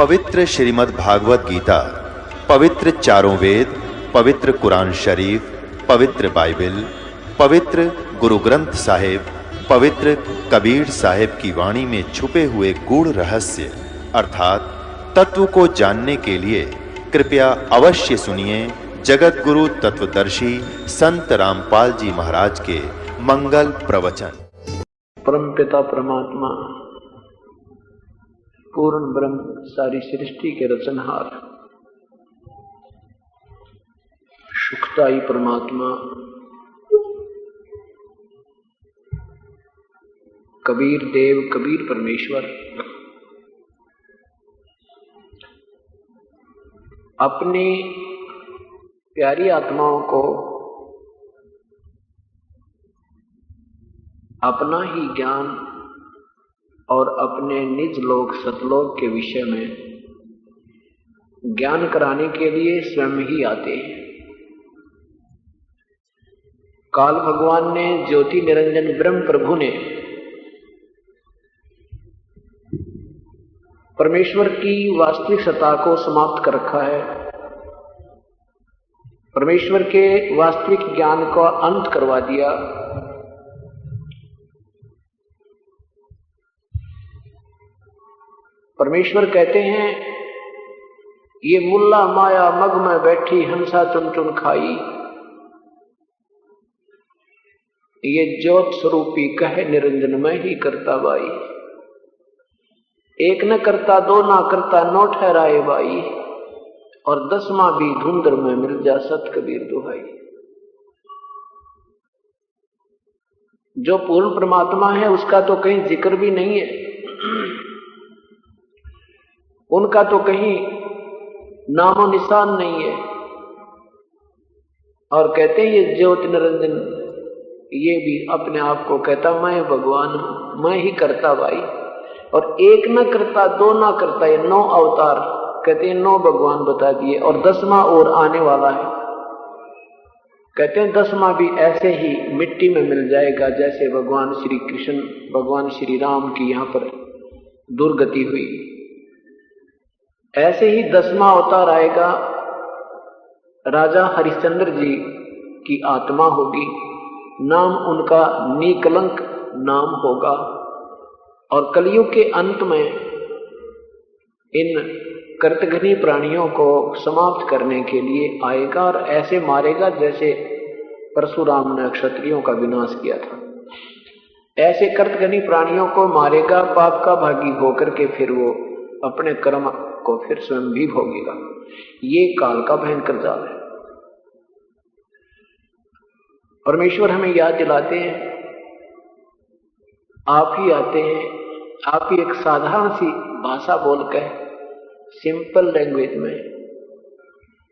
पवित्र श्रीमद् भागवत गीता, पवित्र चारों वेद, पवित्र कुरान शरीफ, पवित्र बाइबल, पवित्र गुरु ग्रंथ साहिब, पवित्र कबीर साहिब की वाणी में छुपे हुए गूढ़ रहस्य अर्थात तत्व को जानने के लिए कृपया अवश्य सुनिए जगत गुरु तत्वदर्शी संत रामपाल जी महाराज के मंगल प्रवचन। परम पिता परमात्मा पूर्ण ब्रह्म सारी सृष्टि के रचनहार सुखदाई परमात्मा कबीर देव कबीर परमेश्वर अपनी प्यारी आत्माओं को अपना ही ज्ञान और अपने निज लोक सतलोक के विषय में ज्ञान कराने के लिए स्वयं ही आते हैं। काल भगवान ने, ज्योति निरंजन ब्रह्म प्रभु ने परमेश्वर की वास्तविक सत्ता को समाप्त कर रखा है। परमेश्वर के वास्तविक ज्ञान का अंत करवा दिया। परमेश्वर कहते हैं, ये मुल्ला माया मग में बैठी हंसा चुन चुन खाई, ये ज्योत स्वरूपी कहे निरंजन में ही करता बाई। एक न करता दो ना करता नौ ठहराए बाई, और 10वां भी धुंधर में मिल जा सत कबीर दुहाई। जो पूर्ण परमात्मा है उसका तो कहीं जिक्र भी नहीं है, उनका तो कहीं नामो निशान नहीं है। और कहते हैं ये ज्योति निरंजन, ये भी अपने आप को कहता मैं भगवान हूं, मैं ही करता भाई। और एक न करता दो ना करता, ये 9 अवतार कहते हैं, 9 भगवान बता दिए और 10वां और आने वाला है। कहते हैं 10वां भी ऐसे ही मिट्टी में मिल जाएगा जैसे भगवान श्री कृष्ण भगवान श्री राम की यहां पर दुर्गति हुई। ऐसे ही 10वां अवतार आएगा, राजा हरिश्चंद्र जी की आत्मा होगी, नाम उनका निकलंक नाम होगा। और कलयुग के अंत में इन कर्तघ्नी प्राणियों को समाप्त करने के लिए आएगा और ऐसे मारेगा जैसे परशुराम ने क्षत्रियों का विनाश किया था। ऐसे कर्तघ्नी प्राणियों को मारेगा, पाप का भागी होकर के फिर वो अपने कर्म को फिर स्वयं भी भोगेगा। ये काल का भयंकर जाल है। परमेश्वर हमें याद दिलाते हैं, आप ही आते हैं, आप ही एक साधारण सी भाषा बोलकर सिंपल लैंग्वेज में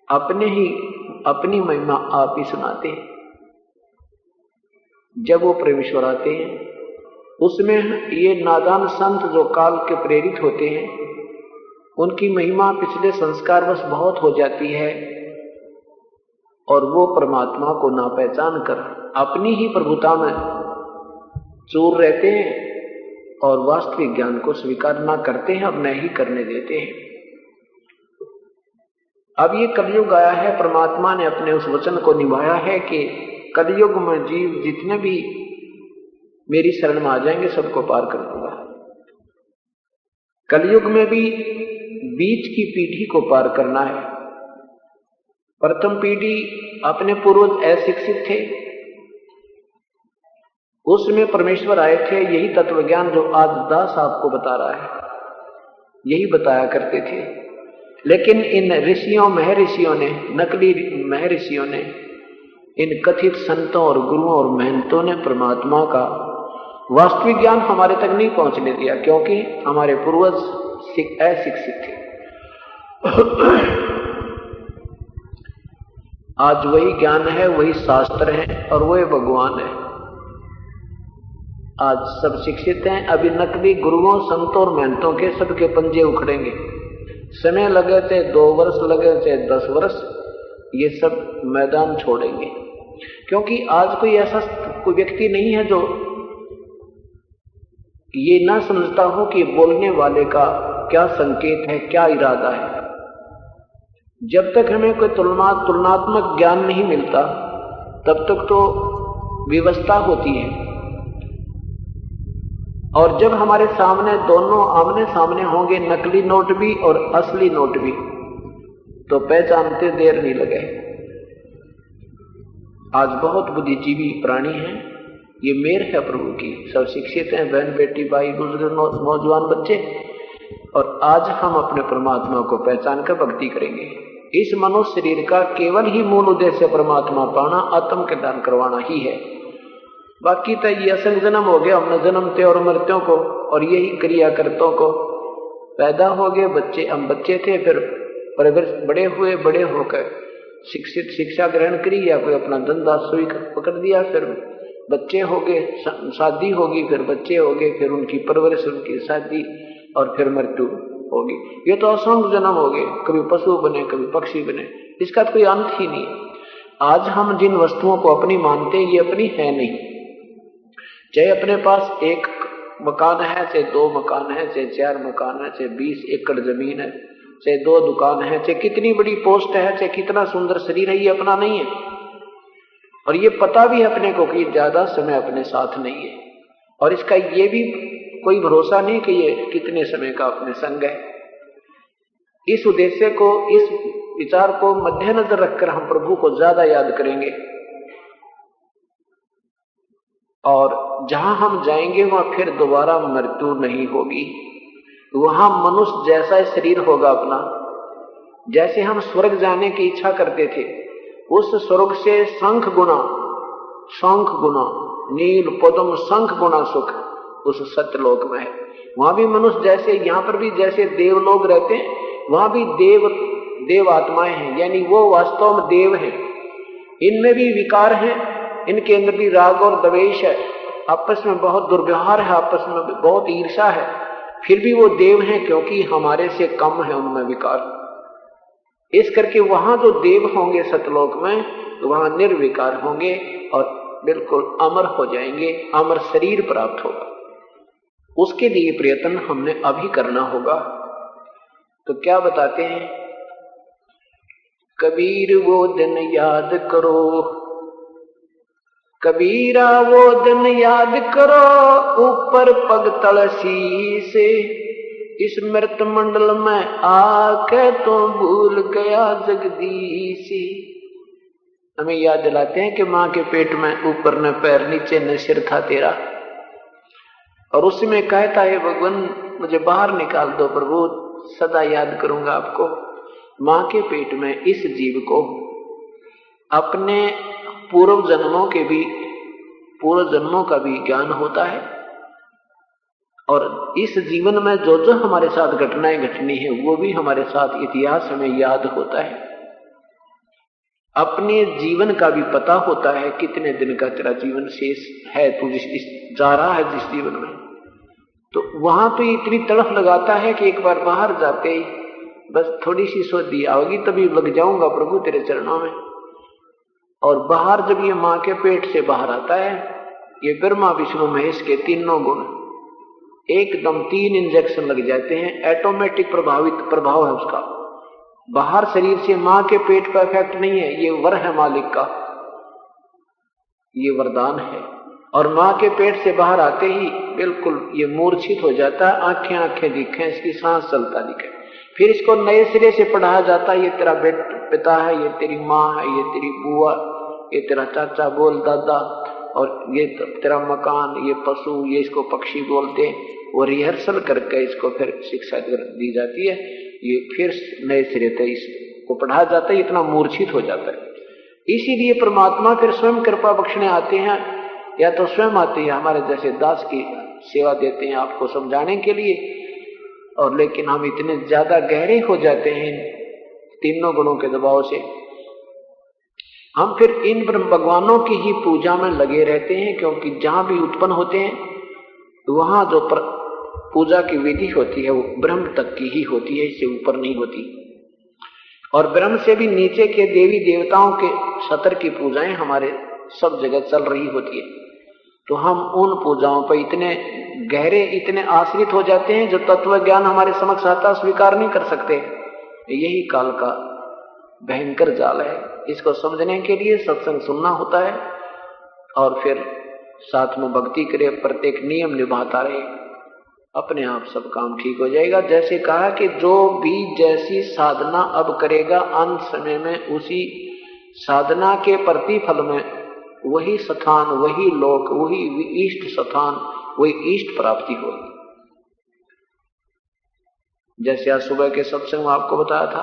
अपनी महिमा आप ही सुनाते हैं। जब वो परमेश्वर आते हैं उसमें ये नादान संत जो काल के प्रेरित होते हैं, उनकी महिमा पिछले संस्कारवश बहुत हो जाती है और वो परमात्मा को ना पहचान कर अपनी ही प्रभुता में चूर रहते हैं और वास्तविक ज्ञान को स्वीकार ना करते हैं और न ही करने देते हैं। अब ये कलयुग आया है, परमात्मा ने अपने उस वचन को निभाया है कि कलयुग में जीव जितने भी मेरी शरण में आ जाएंगे सबको पार कर दूंगा। कलयुग में भी बीच की पीढ़ी को पार करना है। प्रथम पीढ़ी अपने पूर्वज अशिक्षित थे, उसमें परमेश्वर आए थे। यही तत्व ज्ञान जो आज दास आपको बता रहा है, यही बताया करते थे। लेकिन इन ऋषियों महर्षियों ने, नकली महर्षियों ने, इन कथित संतों और गुरुओं और महंतों ने परमात्मा का वास्तविक ज्ञान हमारे तक नहीं पहुंचने दिया, क्योंकि हमारे पूर्वज अशिक्षित थे। आज वही ज्ञान है, वही शास्त्र है और वही भगवान है। आज सब शिक्षित हैं, अभी नकली गुरुओं संतों और महंतों के सबके पंजे उखड़ेंगे। समय लगे थे 2 वर्ष, लगे थे 10 वर्ष, ये सब मैदान छोड़ेंगे। क्योंकि आज कोई ऐसा कोई व्यक्ति नहीं है जो ये ना समझता हो कि बोलने वाले का क्या संकेत है, क्या इरादा है। जब तक हमें कोई तुलनात्मक ज्ञान नहीं मिलता तब तक तो विवशता होती है, और जब हमारे सामने दोनों आमने सामने होंगे, नकली नोट भी और असली नोट भी, तो पहचानते देर नहीं लगे। आज बहुत बुद्धिजीवी प्राणी हैं, ये मेर है प्रभु की, सब शिक्षित हैं, बहन बेटी भाई बुजुर्ग नौजवान बच्चे, और आज हम अपने परमात्मा को पहचान कर भक्ति करेंगे। इस मनुष्य शरीर का केवल ही मूल उद्देश्य परमात्मा पाना, आत्म के दान करवाना ही है। बाकी तो ये असंग जन्म हो गया, हमने जन्मते और मरते को, और यही क्रिया करतों को, पैदा हो गए बच्चे, हम बच्चे थे, फिर परिवर्तन बड़े हुए, बड़े होकर शिक्षित शिक्षा ग्रहण करी, या कोई अपना धंधा सुई पकड़ दिया, फिर बच्चे हो गए, शादी होगी, फिर बच्चे हो गए, फिर उनकी परवरिश, उनकी शादी, और फिर मृत्यु होगी। ये तो असंख्य जन्म हो गए, कभी पशु बने, कभी पक्षी बने, इसका तो कोई अंत ही नहीं। आज हम जिन वस्तुओं को अपनी मानते हैं, ये अपनी है नहीं। चाहे अपने पास एक मकान है, चाहे 2 मकान है, चाहे 4 मकान है, चाहे 20 एकड़ जमीन है, चाहे 2 दुकान है, चाहे कितनी बड़ी पोस्ट है, चाहे कितना सुंदर शरीर है, ये अपना नहीं है। और ये पता भी अपने को कि ज्यादा समय अपने साथ नहीं है, और इसका ये भी कोई भरोसा नहीं कि ये कितने समय का अपने संग है। इस उद्देश्य को, इस विचार को मद्देनजर रखकर हम प्रभु को ज्यादा याद करेंगे, और जहां हम जाएंगे वहां फिर दोबारा मृत्यु नहीं होगी। वहां मनुष्य जैसा शरीर होगा अपना, जैसे हम स्वर्ग जाने की इच्छा करते थे, उस स्वर्ग से शंख गुना नील पद्म शंख गुना सुख उस सत्यलोक में है। वहां भी मनुष्य जैसे यहाँ पर भी जैसे देव लोग रहते हैं, वहां भी देव आत्माएं हैं, यानी वो वास्तव में देव हैं। इनमें भी विकार हैं, इनके अंदर भी राग और द्वेष है, आपस में बहुत दुर्व्यवहार है, आपस में बहुत ईर्ष्या है, फिर भी वो देव हैं क्योंकि हमारे से कम है उनमें विकार। इस करके वहां जो देव होंगे सतलोक में, तो वहां निर्विकार होंगे और बिल्कुल अमर हो जाएंगे, अमर शरीर प्राप्त होगा। उसके लिए प्रयत्न हमने अभी करना होगा। तो क्या बताते हैं, कबीर वो दिन याद करो, कबीरा वो दिन याद करो, ऊपर पग तलसी से, इस मृत मंडल में आके तो भूल गया जगदीशी। हमें याद दिलाते हैं कि मां के पेट में ऊपर न पैर नीचे न सिर था तेरा, और उसी में कहता है भगवान मुझे बाहर निकाल दो प्रभु, सदा याद करूंगा आपको। मां के पेट में इस जीव को अपने पूर्व जन्मों का भी ज्ञान होता है, और इस जीवन में जो जो हमारे साथ घटनाएं घटनी है वो भी हमारे साथ इतिहास हमें याद होता है। अपने जीवन का भी पता होता है, कितने दिन का तेरा जीवन शेष है, तू जा रहा है जिस जीवन में। तो वहां तो इतनी तड़फ लगाता है कि एक बार बाहर जाते ही बस थोड़ी सी सोधी आओगी तभी लग जाऊंगा प्रभु तेरे चरणों में। और बाहर जब ये मां के पेट से बाहर आता है, ये ब्रह्मा विष्णु महेश के तीनों गुण एकदम 3 इंजेक्शन लग जाते हैं, ऑटोमेटिक प्रभाव है उसका। बाहर शरीर से मां के पेट का इफेक्ट नहीं है, ये वर है मालिक का, ये वरदान है। और मां के पेट से बाहर आते ही बिल्कुल ये मूर्छित हो जाता है, आंखें दिखें, इसकी सांस चलता दिखे। फिर इसको नए सिरे से पढ़ाया जाता है, ये तेरा पिता है, ये तेरी माँ है, ये तेरी बुआ, ये तेरा चाचा बोल दादा, और ये तेरा मकान, ये पशु, ये इसको पक्षी बोलते हैं। वो रिहर्सल करके इसको फिर शिक्षा दी जाती है, ये फिर नए सिरे से इसको पढ़ाया जाता है, इतना मूर्छित हो जाता है। इसीलिए परमात्मा फिर स्वयं कृपा बख्शने आते हैं, या तो स्वयं आते हैं हमारे जैसे दास की सेवा देते हैं आपको समझाने के लिए, और लेकिन हम इतने ज्यादा गहरे हो जाते हैं तीनों गुणों के दबाव से, हम फिर इन भगवानों की ही पूजा में लगे रहते हैं। क्योंकि जहां भी उत्पन्न होते हैं वहां जो पूजा की विधि होती है वो ब्रह्म तक की ही होती है, इससे ऊपर नहीं होती। और ब्रह्म से भी नीचे के देवी देवताओं के सतर की पूजाएं हमारे सब जगह चल रही होती है। तो हम उन पूजाओं पर इतने गहरे, इतने आश्रित हो जाते हैं जो तत्व ज्ञान हमारे समक्ष आता स्वीकार नहीं कर सकते। यही काल का भयंकर जाल है। इसको समझने के लिए सत्संग सुनना होता है और फिर साथ में भक्ति करे, प्रत्येक नियम निभाता रहे, अपने आप सब काम ठीक हो जाएगा। जैसे कहा कि जो भी जैसी साधना अब करेगा अंत समय में उसी साधना के प्रतिफल में वही स्थान, वही लोक, वही इष्ट स्थान, वही इष्ट प्राप्ति होगी। जैसे आज सुबह के सत्संग में आपको बताया था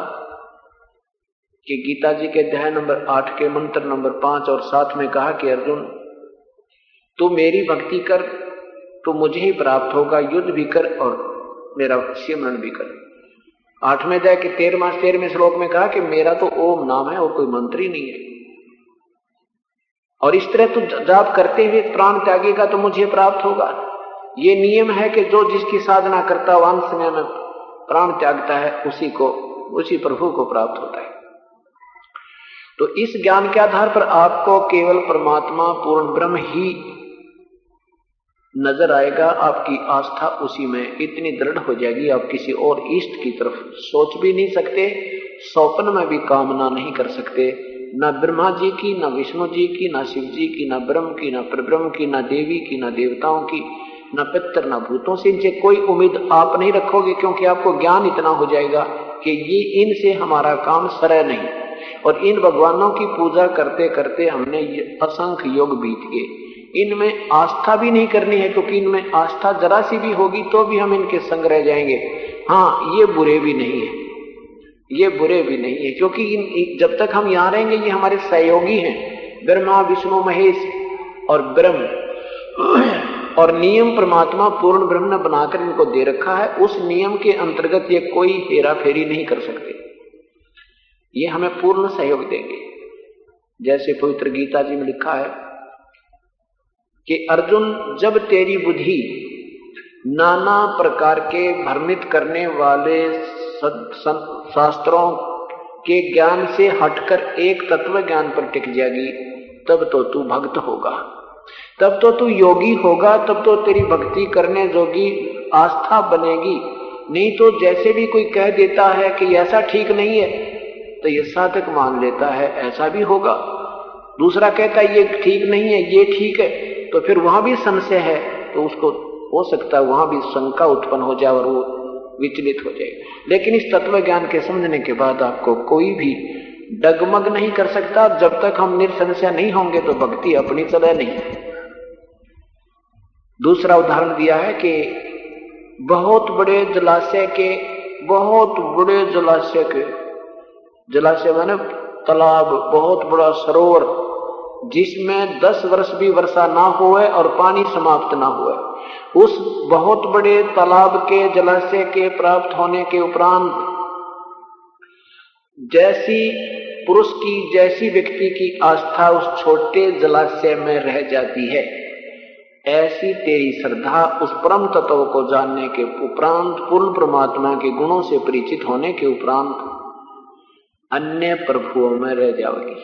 कि गीता जी के अध्याय नंबर 8 के मंत्र नंबर 5 और 7 में कहा कि अर्जुन तू मेरी भक्ति कर तो मुझे ही प्राप्त होगा, युद्ध भी कर और मेरा सिमरन भी कर। 8वें अध्याय के 13वें श्लोक में कहा कि मेरा तो ओम नाम है और कोई मंत्र ही नहीं है, और इस तरह तू जाप करते हुए प्राण त्यागेगा तो मुझे प्राप्त होगा। ये नियम है कि जो जिसकी साधना करता है अंत समय में प्राण त्यागता है उसी प्रभु को प्राप्त होता है। तो इस ज्ञान के आधार पर आपको केवल परमात्मा पूर्ण ब्रह्म ही नजर आएगा। आपकी आस्था उसी में इतनी दृढ़ हो जाएगी, आप किसी और इष्ट की तरफ सोच भी नहीं सकते, स्वप्न में भी कामना नहीं कर सकते। न ब्रह्मा जी की, न विष्णु जी की, न शिव जी की, न ब्रह्म की, न परब्रह्म की, न देवी की, न देवताओं की, न पितर, न भूतों से, इनसे कोई उम्मीद आप नहीं रखोगे, क्योंकि आपको ज्ञान इतना हो जाएगा कि ये इनसे हमारा काम सरय नहीं। और इन भगवानों की पूजा करते करते हमने असंख्य योग बीत गए, इनमें आस्था भी नहीं करनी है, क्योंकि इनमें आस्था जरा सी भी होगी तो भी हम इनके संग रह जाएंगे। हाँ, ये बुरे भी नहीं है, ये बुरे भी नहीं है, क्योंकि जब तक हम यहाँ रहेंगे ये हमारे सहयोगी हैं, ब्रह्मा विष्णु महेश और ब्रह्म, और नियम परमात्मा पूर्ण ब्रह्म ने बनाकर इनको दे रखा है। उस नियम के अंतर्गत ये कोई हेरा फेरी नहीं कर सकते, ये हमें पूर्ण सहयोग देंगे। जैसे पवित्र गीता जी में लिखा है कि अर्जुन जब तेरी बुद्धि नाना प्रकार के भ्रमित करने वाले शास्त्रों के ज्ञान से हटकर एक तत्व ज्ञान पर टिक जाएगी, तब तो तू भक्त होगा, तब तो तू योगी होगा, तब तो तेरी भक्ति करने जोगी आस्था बनेगी। नहीं तो जैसे भी कोई कह देता है कि ऐसा ठीक नहीं है तो ये साधक मान लेता है ऐसा भी होगा, दूसरा कहता है ये ठीक नहीं है ये ठीक है, तो फिर वहां भी संशय है, तो उसको हो सकता है वहां भी शंका उत्पन्न हो जाए और वो विचलित हो जाए। लेकिन इस तत्व ज्ञान के समझने के बाद आपको कोई भी डगमग नहीं कर सकता। जब तक हम निसंशय नहीं होंगे तो भक्ति अपनी चले नहीं। दूसरा उदाहरण दिया है कि बहुत बड़े जलाशय माने तालाब, बहुत बड़ा सरोवर जिसमें 10 वर्ष भी वर्षा ना हुए और पानी समाप्त ना हुए, उस बहुत बड़े तालाब के जलाशय के प्राप्त होने के उपरांत जैसी पुरुष की, जैसी व्यक्ति की आस्था उस छोटे जलाशय में रह जाती है, ऐसी तेरी श्रद्धा उस परम तत्व को जानने के उपरांत, पूर्ण परमात्मा के गुणों से परिचित होने के उपरांत अन्य प्रभुओं में रह जाओगी।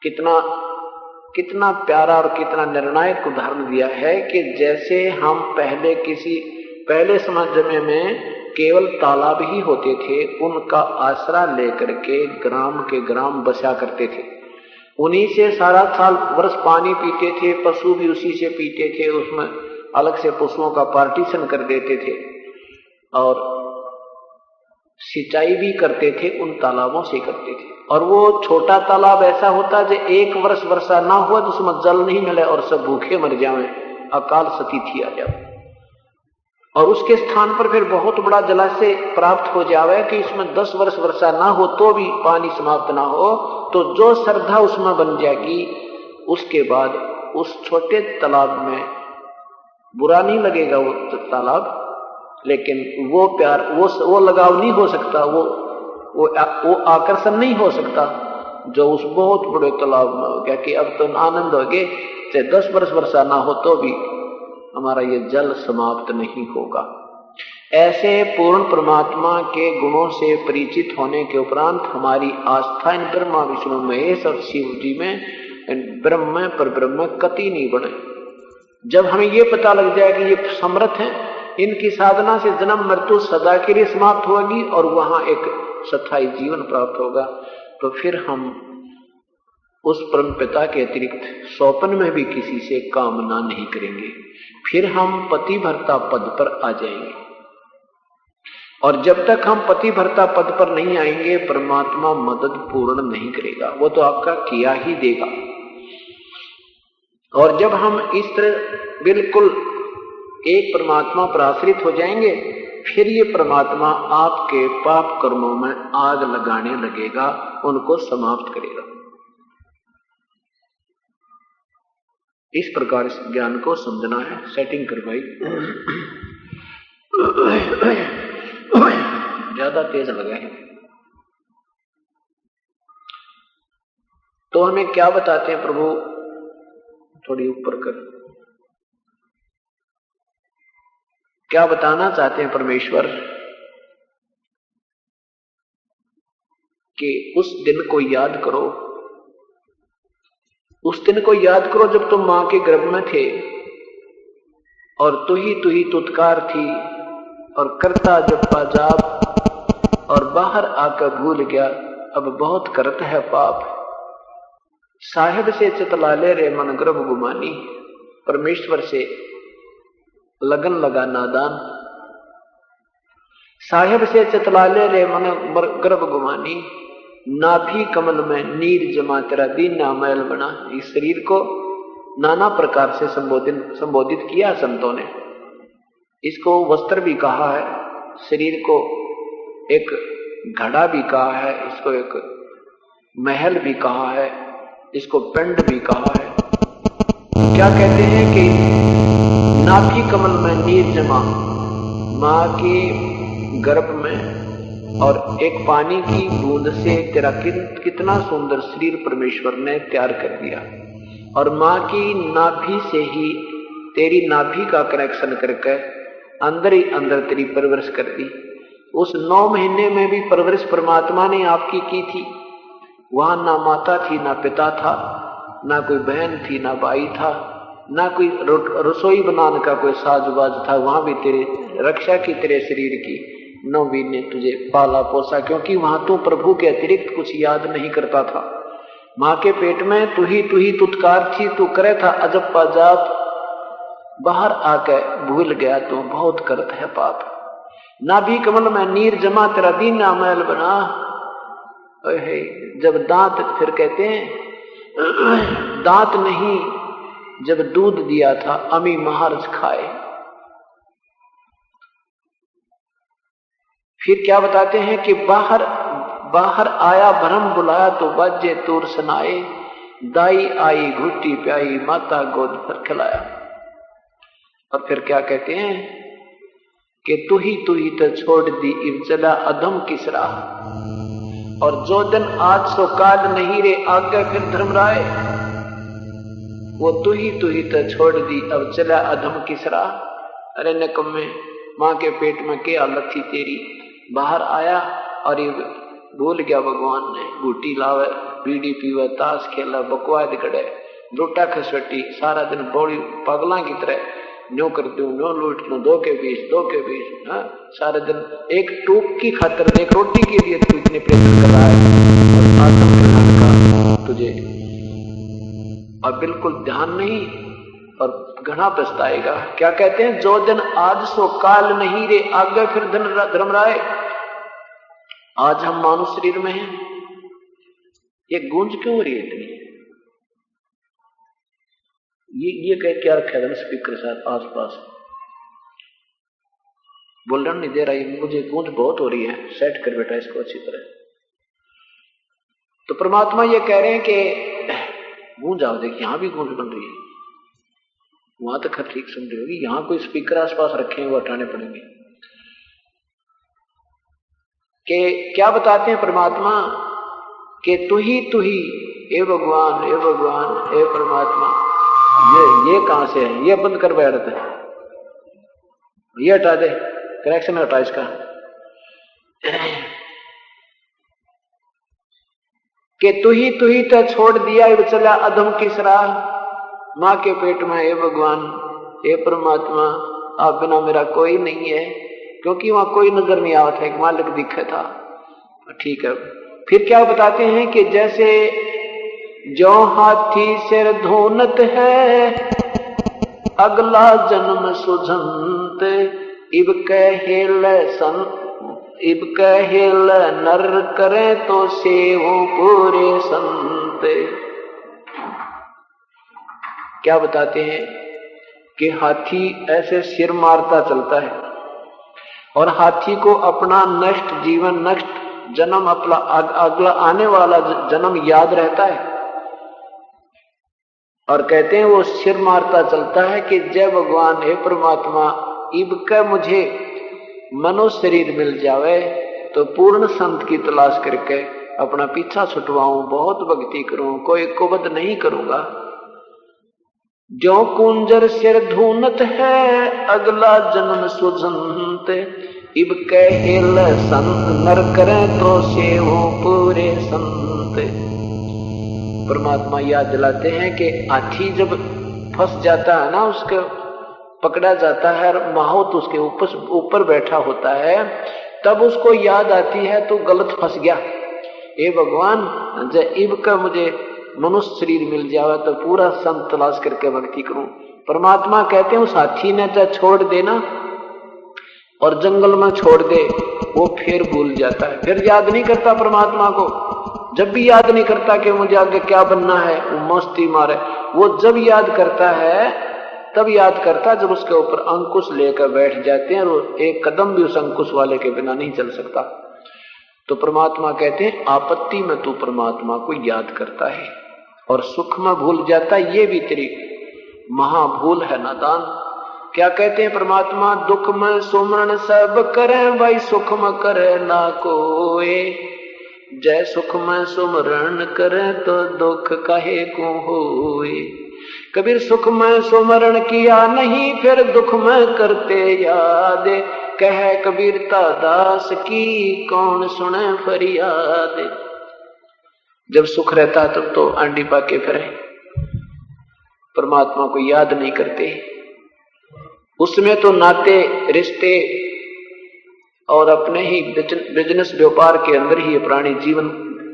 कितना प्यारा और कितना निर्णायक उदाहरण दिया है कि जैसे हम पहले समय में केवल तालाब ही होते थे, उनका आसरा लेकर के ग्राम बसा करते थे, उन्हीं से सारा साल वर्ष पानी पीते थे, पशु भी उसी से पीते थे, उसमें अलग से पशुओं का पार्टीशन कर देते थे और सिंचाई भी करते थे, उन तालाबों से करते थे। और वो छोटा तालाब ऐसा होता जो 1 वर्ष वर्षा ना हुआ तो उसमें जल नहीं मिले और सब भूखे मर जाएं, अकाल स्थिति आ जाए, और उसके स्थान पर फिर बहुत बड़ा जलाशय प्राप्त हो जावे कि इसमें 10 वर्ष वर्षा ना हो तो भी पानी समाप्त ना हो, तो जो श्रद्धा उसमें बन जाएगी, उसके बाद उस छोटे तालाब में बुरा नहीं लगेगा वो तालाब, लेकिन वो प्यार, वो लगाव नहीं हो सकता, वो आकर्षण नहीं हो सकता जो उस बहुत बड़े तालाब में हो गया कि अब तो आनंद हो गए, चाहे 10 वर्ष वर्षा ना हो तो भी हमारा ये जल समाप्त नहीं होगा। ऐसे पूर्ण परमात्मा के गुणों से परिचित होने के उपरांत हमारी आस्था इन ब्रह्मा विष्णु महेश और शिव जी में, ब्रह्म पर ब्रह्म कति नहीं बने। जब हमें ये पता लग जाए कि ये समर्थ हैं, इनकी साधना से जन्म मृत्यु सदा के लिए समाप्त होगी और वहां एक स्थायी जीवन प्राप्त होगा, तो फिर हम उस परम पिता के अतिरिक्त स्वप्न में भी किसी से कामना नहीं करेंगे। फिर हम पतिव्रता पद पर आ जाएंगे। और जब तक हम पतिव्रता पद पर नहीं आएंगे, परमात्मा मदद पूर्ण नहीं करेगा, वो तो आपका किया ही देगा। और जब हम इस तरह बिल्कुल एक परमात्मा पर आश्रित हो जाएंगे, फिर ये परमात्मा आपके पाप कर्मों में आग लगाने लगेगा, उनको समाप्त करेगा। इस प्रकार इस ज्ञान को समझना है। सेटिंग करवाई, ज्यादा तेज लगा है। तो हमें क्या बताते हैं प्रभु, थोड़ी ऊपर कर, क्या बताना चाहते हैं परमेश्वर कि उस दिन को याद करो, उस दिन को याद करो जब तुम मां के गर्भ में थे और तू ही तुत्कार थी और करता जप्पा जाप और बाहर आकर भूल गया, अब बहुत करत है पाप। साहिब से चितला ले रे मन गर्भ गुमानी, परमेश्वर से लगन लगा नादान। साहिब से चितला ले रे मन गर्भ गुमानी, नाभि कमल में नीर जमा तेरा दीना मैल बना। इस शरीर को नाना प्रकार से संबोधित किया संतों ने। इसको वस्त्र भी कहा है, शरीर को एक घड़ा भी कहा है, इसको एक महल भी कहा है, इसको पिंड भी कहा है। क्या कहते हैं कि नाभि कमल में नीर जमा, मां के गर्भ में, और एक पानी की बूंद से तेरा कितना सुंदर शरीर परमेश्वर ने तैयार कर दिया। और मां की नाभि से ही तेरी नाभि का कनेक्शन करके अंदर ही अंदर तेरी परवरिश कर दी। उस 9 महीने में भी परवरिश परमात्मा ने आपकी की थी। वहां ना माता थी, ना पिता था, ना कोई बहन थी, ना भाई था, ना कोई रसोई बनाने का कोई साजबाज था। वहां भी तेरे रक्षा की, तेरे शरीर की 9 महीने तुझे पाला पोसा, क्योंकि वहां तू प्रभु के अतिरिक्त कुछ याद नहीं करता था। मां के पेट में तू ही तुत्कार थी, तू करे था अजप्पा जाप, बाहर आके भूल गया, तू बहुत करत है पाप। नाभि कमल में नीर जमा तेरा दीना मैल बना। जब दांत, फिर कहते हैं दांत नहीं, जब दूध दिया था अमी महाराज खाए। फिर क्या बताते हैं कि बाहर आया भरम बुलाया तो बाजे तूर सुनाए, दाई आई घुट्टी प्याई माता गोद पर खिलाया। और फिर क्या कहते हैं कि तू ही तो छोड़ दी इब चला अधम किस राह। और जो दिन आज सो काल नहीं रे आगे फिर धर्मराय, वो तू ही तो छोड़ दी अब चला अधम किस राह। अरे निकम्मे, मां के पेट में क्या हालत थी तेरी, बाहर आया और ये भूल गया भगवान ने। बूटी लावे, बीड़ी पीवे, ताश खेला, बकवाद गड़े, लूटा खसवटी, सारा दिन बौड़ी पगला की तरह न्यो कर दू, न्यो लूट लू, दो के बीच। हाँ, सारे दिन एक टूक की खातर, एक रोटी के लिए तू इतने प्रयत्न कर रहा है और आत्म कल्याण का तुझे और बिल्कुल ध्यान नहीं, और घना पछताएगा। क्या कहते हैं, जो दिन आज सो काल नहीं रे आगे फिर धर्मराय। आज हम मानव शरीर में हैं, ये गूंज क्यों हो रही है इतनी? ये कह क्या रखा है स्पीकर साथ आसपास, बोलना नहीं दे रहा है, मुझे गूंज बहुत हो रही है, सेट कर बेटा इसको अच्छी तरह। तो परमात्मा ये कह रहे हैं कि गूंज आओ, देखिए यहां भी गूंज बन रही है, वहां तक हर ठीक सुन रही होगी, यहां कोई स्पीकर आसपास रखे हैं वो हटाने पड़ेंगे। कि क्या बताते हैं परमात्मा कि तू ही ए भगवान, ए भगवान, ए परमात्मा। ये कहां से है? ये बंद कर बैठते हैं, ये हटा दे, कनेक्शन हटा इसका। कि तू ही तो छोड़ दिया चला अधम किस राह, मां के पेट में हे भगवान हे परमात्मा आप बिना मेरा कोई नहीं है, क्योंकि वहां कोई नजर नहीं आता था, एक मालिक दिखे था। ठीक है, फिर क्या बताते हैं कि जैसे जो हाथी सिर धोनत है अगला जन्म सुझंत, इब कहेल नर करे तो सेवो पूरे संत। क्या बताते हैं कि हाथी ऐसे सिर मारता चलता है और हाथी को अपना नष्ट जीवन, नष्ट जन्म, अपना अगला आने वाला जन्म याद रहता है। और कहते हैं वो सिर मारता चलता है कि जय भगवान हे परमात्मा इब का मुझे मनुष्य शरीर मिल जावे तो पूर्ण संत की तलाश करके अपना पीछा छुटवाऊं, बहुत भक्ति करूं, कोई कुबद नहीं करूंगा। जो कुंजर सिर धूनत है अगला जन्म सुजंत, इब कहेल संत नर करे तो सेवो पूरे संत। परमात्मा याद दिलाते हैं कि हाथी जब फंस जाता है ना, उसके पकड़ा जाता है और माहौत उसके ऊपर बैठा होता है, तब उसको याद आती है तो गलत फंस गया, हे भगवान जब इब का मुझे मनुष्य शरीर मिल जावे तो पूरा संत तलाश करके भक्ति करूं। परमात्मा कहते हैं उस हाथी ने चाहे छोड़ देना और जंगल में छोड़ दे, वो फिर भूल जाता है, फिर याद नहीं करता परमात्मा को। जब भी याद नहीं करता कि मुझे आगे क्या बनना है, वो मस्ती मारे। वो जब याद करता है तब याद करता जब उसके ऊपर अंकुश लेकर बैठ जाते हैं और एक कदम भी उस अंकुश वाले के बिना नहीं चल सकता। तो परमात्मा कहते हैं आपत्ति में तू परमात्मा को याद करता है और सुख में भूल जाता है, ये भी तेरी महाभूल है नादान। क्या कहते हैं परमात्मा, दुख में सुमरण सब करे भाई सुख में करे ना कोई, जय सुख में सुमरण करे तो दुख काहे को होए। कबीर सुख में सुमरण किया नहीं फिर दुख में करते याद, कह कबीरता दास की कौन सुने फरियाद। जब सुख रहता तब तो आंडी पाके फिरे, परमात्मा को याद नहीं करते, उसमें तो नाते रिश्ते और अपने ही बिजनेस व्यापार के अंदर ही ये प्राणी जीवन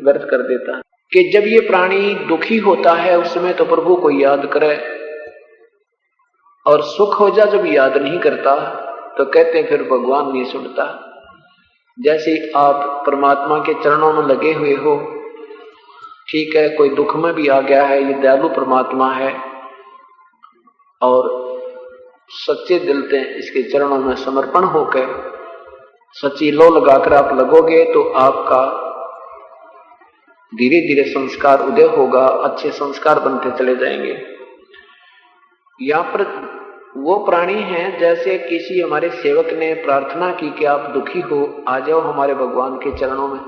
व्यर्थ कर देता है। कि जब ये प्राणी दुखी होता है उस समय तो प्रभु को याद करे, और सुख हो जा जब याद नहीं करता तो कहते फिर भगवान नहीं सुनता। जैसे आप परमात्मा के चरणों में लगे हुए हो, ठीक है, कोई दुख में भी आ गया है, ये दयालु परमात्मा है और सच्चे दिल से इसके चरणों में समर्पण होकर सच्ची लो लगाकर आप लगोगे तो आपका धीरे धीरे संस्कार उदय होगा, अच्छे संस्कार बनते चले जाएंगे। यहाँ पर वो प्राणी हैं जैसे किसी हमारे सेवक ने प्रार्थना की कि आप दुखी हो, आ जाओ हमारे भगवान के चरणों में,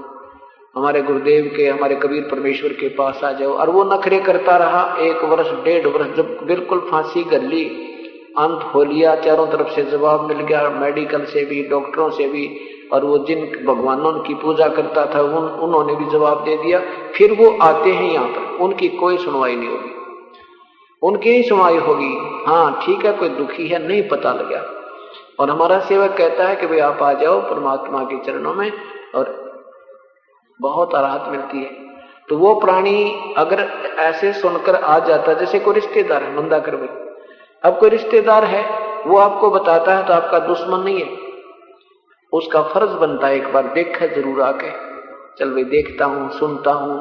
हमारे गुरुदेव के, हमारे कबीर परमेश्वर के पास आ जाओ। और वो नखरे करता रहा 1 वर्ष 1.5 वर्ष, जब बिल्कुल फांसी कर ली, अंत हो लिया, चारों तरफ से जवाब मिल गया, मेडिकल से भी, डॉक्टरों से भी, और वो जिन भगवानों की पूजा करता था उन्होंने भी जवाब दे दिया। फिर वो आते हैं यहाँ पर, उनकी कोई सुनवाई नहीं होगी, उनकी ही सुनवाई होगी। हाँ ठीक है, कोई दुखी है, नहीं पता लगा, और हमारा सेवक कहता है कि भाई आप आ जाओ परमात्मा के चरणों में, और बहुत राहत मिलती है। तो वो प्राणी अगर ऐसे सुनकर आ जाता, जैसे कोई रिश्तेदार है, मंदा कर भाई, अब कोई रिश्तेदार है वो आपको बताता है तो आपका दुश्मन नहीं है, उसका फर्ज बनता है एक बार देखा जरूर आके, चल भाई देखता हूं, सुनता हूं,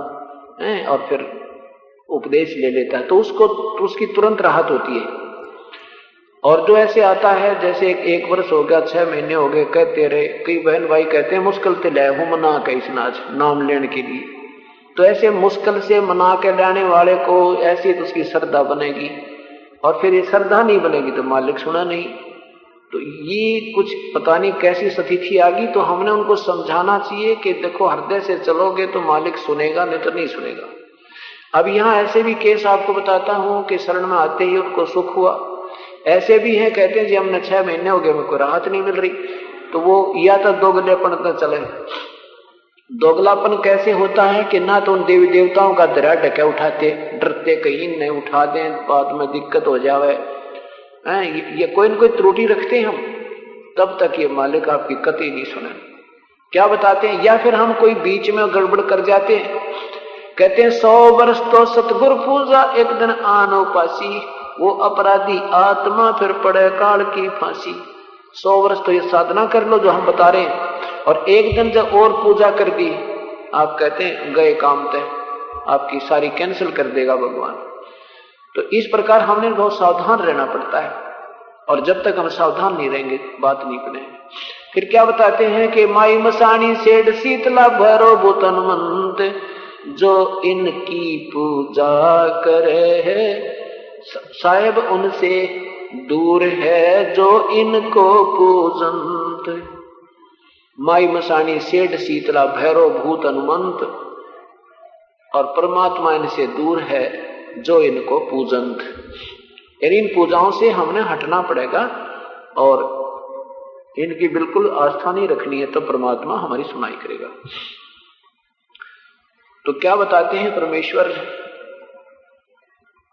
और फिर उपदेश ले लेता है, तो उसको उसकी तुरंत राहत होती है। और जो ऐसे आता है, जैसे 1 वर्ष हो गया, 6 महीने हो गए, कहते रहे, कई बहन भाई कहते हैं मुश्किल से ले हूं मना के इस नाच नाम लेने के लिए, तो ऐसे मुश्किल से मना के लाने वाले को ऐसी तो उसकी श्रद्धा बनेगी, और फिर ये श्रद्धा नहीं बनेगी तो मालिक सुना नहीं। तो ये कुछ पता नहीं कैसी स्थिति आ गई, तो हमने उनको समझाना चाहिए कि देखो हृदय से चलोगे तो मालिक सुनेगा, नहीं तो नहीं सुनेगा। अब यहाँ ऐसे भी केस आपको बताता हूँ कि शरण में आते ही उनको सुख हुआ, ऐसे भी हैं कहते हैं जी हमने 6 महीने हो गए, मेरे को राहत नहीं मिल रही, तो वो या तो दोगलेपन तो चले। दोगलापन कैसे होता है कि ना तो उन देवी देवताओं का दरा ढके उठाते, डरते कहीं नहीं उठा दें, बाद में दिक्कत हो जावे, ये कोई न कोई त्रुटि रखते हैं हम, तब तक ये मालिक आपकी कतई नहीं सुने। क्या बताते हैं? या फिर हम कोई बीच में गड़बड़ कर जाते हैं, कहते हैं 100 वर्ष तो सतगुरु पूजा, एक दिन आनो पासी, वो अपराधी आत्मा फिर पड़े काल की फांसी। 100 वर्ष तो ये साधना कर लो जो हम बता रहे हैं, और एक दिन जब और पूजा कर दी, आप कहते हैं गए काम तय, आपकी सारी कैंसिल कर देगा भगवान। तो इस प्रकार हमने बहुत सावधान रहना पड़ता है, और जब तक हम सावधान नहीं रहेंगे बात नहीं बनेगी। फिर क्या बताते हैं कि माई मसानी सेठ शीतला भैरो भूतन मंत, जो इनकी पूजा करे है साहेब उनसे दूर है जो इनको पूजंत। माई मसानी सेठ शीतला भैरो भूत हनुमंत, और परमात्मा इनसे दूर है जो इनको पूजंत। यानी इन पूजाओं से हमने हटना पड़ेगा और इनकी बिल्कुल आस्था नहीं रखनी है, तो परमात्मा हमारी सुनाई करेगा। तो क्या बताते हैं परमेश्वर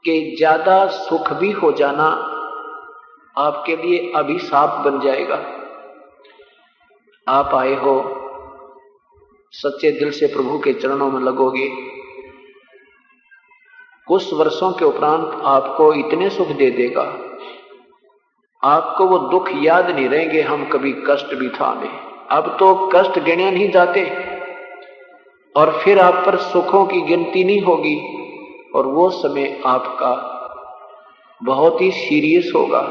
कि ज्यादा सुख भी हो जाना आपके लिए अभिशाप बन जाएगा। आप आए हो, सच्चे दिल से प्रभु के चरणों में लगोगे, कुछ वर्षों के उपरांत आपको इतने सुख दे देगा, आपको वो दुख याद नहीं रहेंगे हम कभी कष्ट भी था हमें। अब तो कष्ट गिने नहीं जाते, और फिर आप पर सुखों की गिनती नहीं होगी, और वो समय आपका बहुत ही सीरियस होगा।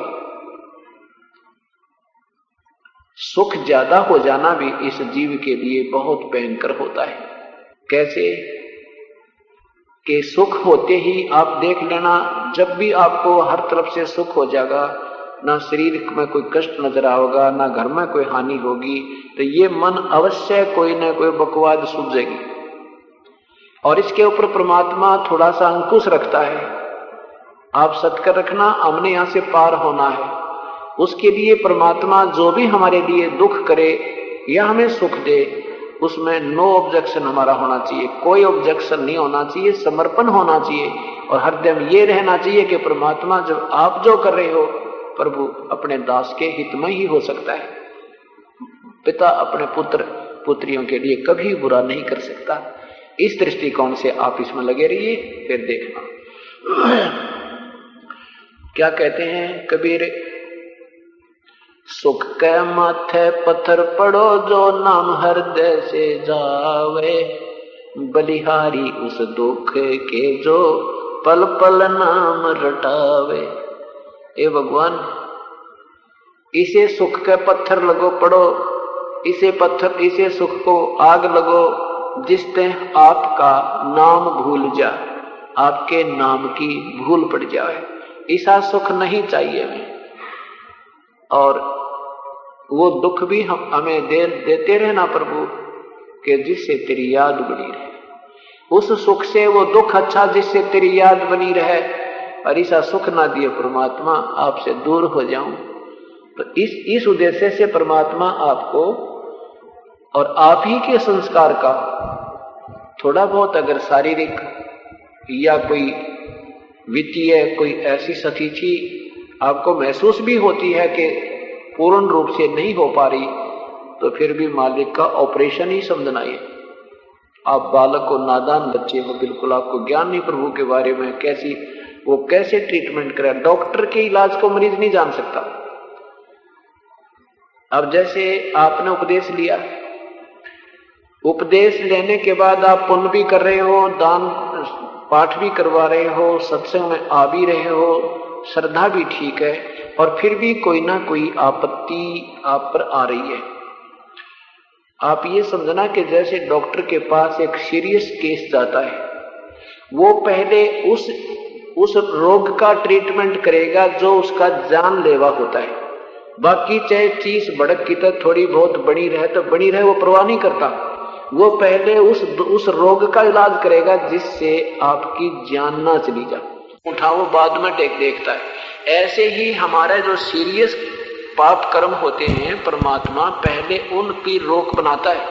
सुख ज्यादा हो जाना भी इस जीव के लिए बहुत भयंकर होता है। कैसे कि सुख होते ही आप देख लेना, जब भी आपको हर तरफ से सुख हो जाएगा, ना शरीर में कोई कष्ट नजर आओगा, ना घर में कोई हानि होगी, तो ये मन अवश्य कोई ना कोई बकवाद सूझेगी। और इसके ऊपर परमात्मा थोड़ा सा अंकुश रखता है। आप सत्कर रखना, हमने यहां से पार होना है। उसके लिए परमात्मा जो भी हमारे लिए दुख करे या हमें सुख दे, उसमें नो ऑब्जेक्शन हमारा होना चाहिए, कोई ऑब्जेक्शन नहीं होना चाहिए, समर्पण होना चाहिए। और हरदम ये रहना चाहिए कि परमात्मा जब आप जो कर रहे हो, प्रभु अपने दास के हित में ही हो सकता है। पिता अपने पुत्र पुत्रियों के लिए कभी बुरा नहीं कर सकता। इस दृष्टिकोण से आप इसमें लगे रहिए, फिर देखना। क्या कहते हैं कबीर, सुख के माथे पत्थर पड़ो जो नाम हृदय से जावे, बलिहारी उस दुख के जो पल पल नाम रटावे। ए भगवान, इसे सुख के पत्थर लगो पड़ो, इसे सुख को आग लगो जिससे आपका नाम भूल जा, आपके नाम की भूल पड़ जाए। ऐसा सुख नहीं चाहिए हमें। और वो दुख भी हमें देते रहना प्रभु, कि जिससे तेरी याद बनी रहे। उस सुख से वो दुख अच्छा जिससे तेरी याद बनी रहे। और ऐसा सुख ना दिए परमात्मा, आपसे दूर हो जाऊं। तो इस उद्देश्य से परमात्मा आपको और आप ही के संस्कार का थोड़ा बहुत अगर शारीरिक या कोई वित्तीय कोई ऐसी सतीथि आपको महसूस भी होती है कि पूर्ण रूप से नहीं हो पा रही, तो फिर भी मालिक का ऑपरेशन ही समझना है। आप बालक को, नादान बच्चे हो, बिल्कुल आपको ज्ञान नहीं प्रभु के बारे में, कैसे ट्रीटमेंट करे। डॉक्टर के इलाज को मरीज नहीं जान सकता। अब जैसे आपने उपदेश लिया, उपदेश लेने के बाद आप पुण्य भी कर रहे हो, दान पाठ भी करवा रहे हो, सत्संग में आ भी रहे हो, श्रद्धा भी ठीक है, और फिर भी कोई ना कोई आपत्ति आप पर आ रही है। आप ये समझना कि जैसे डॉक्टर के पास एक सीरियस केस जाता है, वो पहले उस रोग का ट्रीटमेंट करेगा जो उसका जानलेवा होता है। बाकी चाहे चीज भड़क की तो थोड़ी बहुत बनी रहे तो बनी रहे, वो परवाह नहीं करता। वो पहले उस रोग का इलाज करेगा जिससे आपकी जान ना चली जाए। उठाओ बाद में देखता है। ऐसे ही हमारे जो सीरियस पाप कर्म होते हैं, परमात्मा पहले उनकी रोक बनाता है,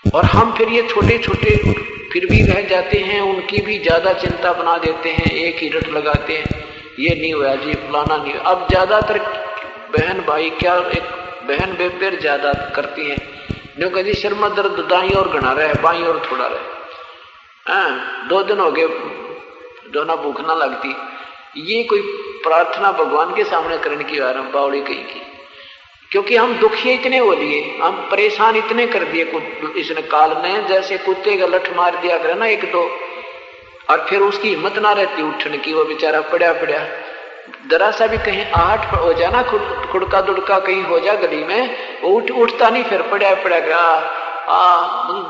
और हम फिर ये छोटे छोटे फिर भी रह जाते हैं, उनकी भी ज्यादा चिंता बना देते हैं, एक ही रट लगाते हैं। ये नहीं हुआ जी, फलाना नहीं हुआ। अब ज्यादातर बहन भाई क्या, एक बहन बेबेर ज्यादा करती है, जो कभी सिर में दर्द दाई और घना रहे, बाई और थोड़ा रहे, 2 दिन हो गए दोनों भूख ना लगती। ये कोई प्रार्थना भगवान के सामने करने की बावड़ी कहीं की, क्योंकि हम दुखी इतने हो लिए, हम परेशान इतने कर दिए इसने काल ने, जैसे कुत्ते का लठ मार दिया करे ना 1-2, और फिर उसकी हिम्मत ना रहती उठने की, वो बेचारा पड़ा पड़ा जरा सा भी कहीं आहट हो जाए ना, खुड़का दुड़का कहीं हो जाए गली में, वो उठता नहीं, फिर पड़ा पड़ा गया,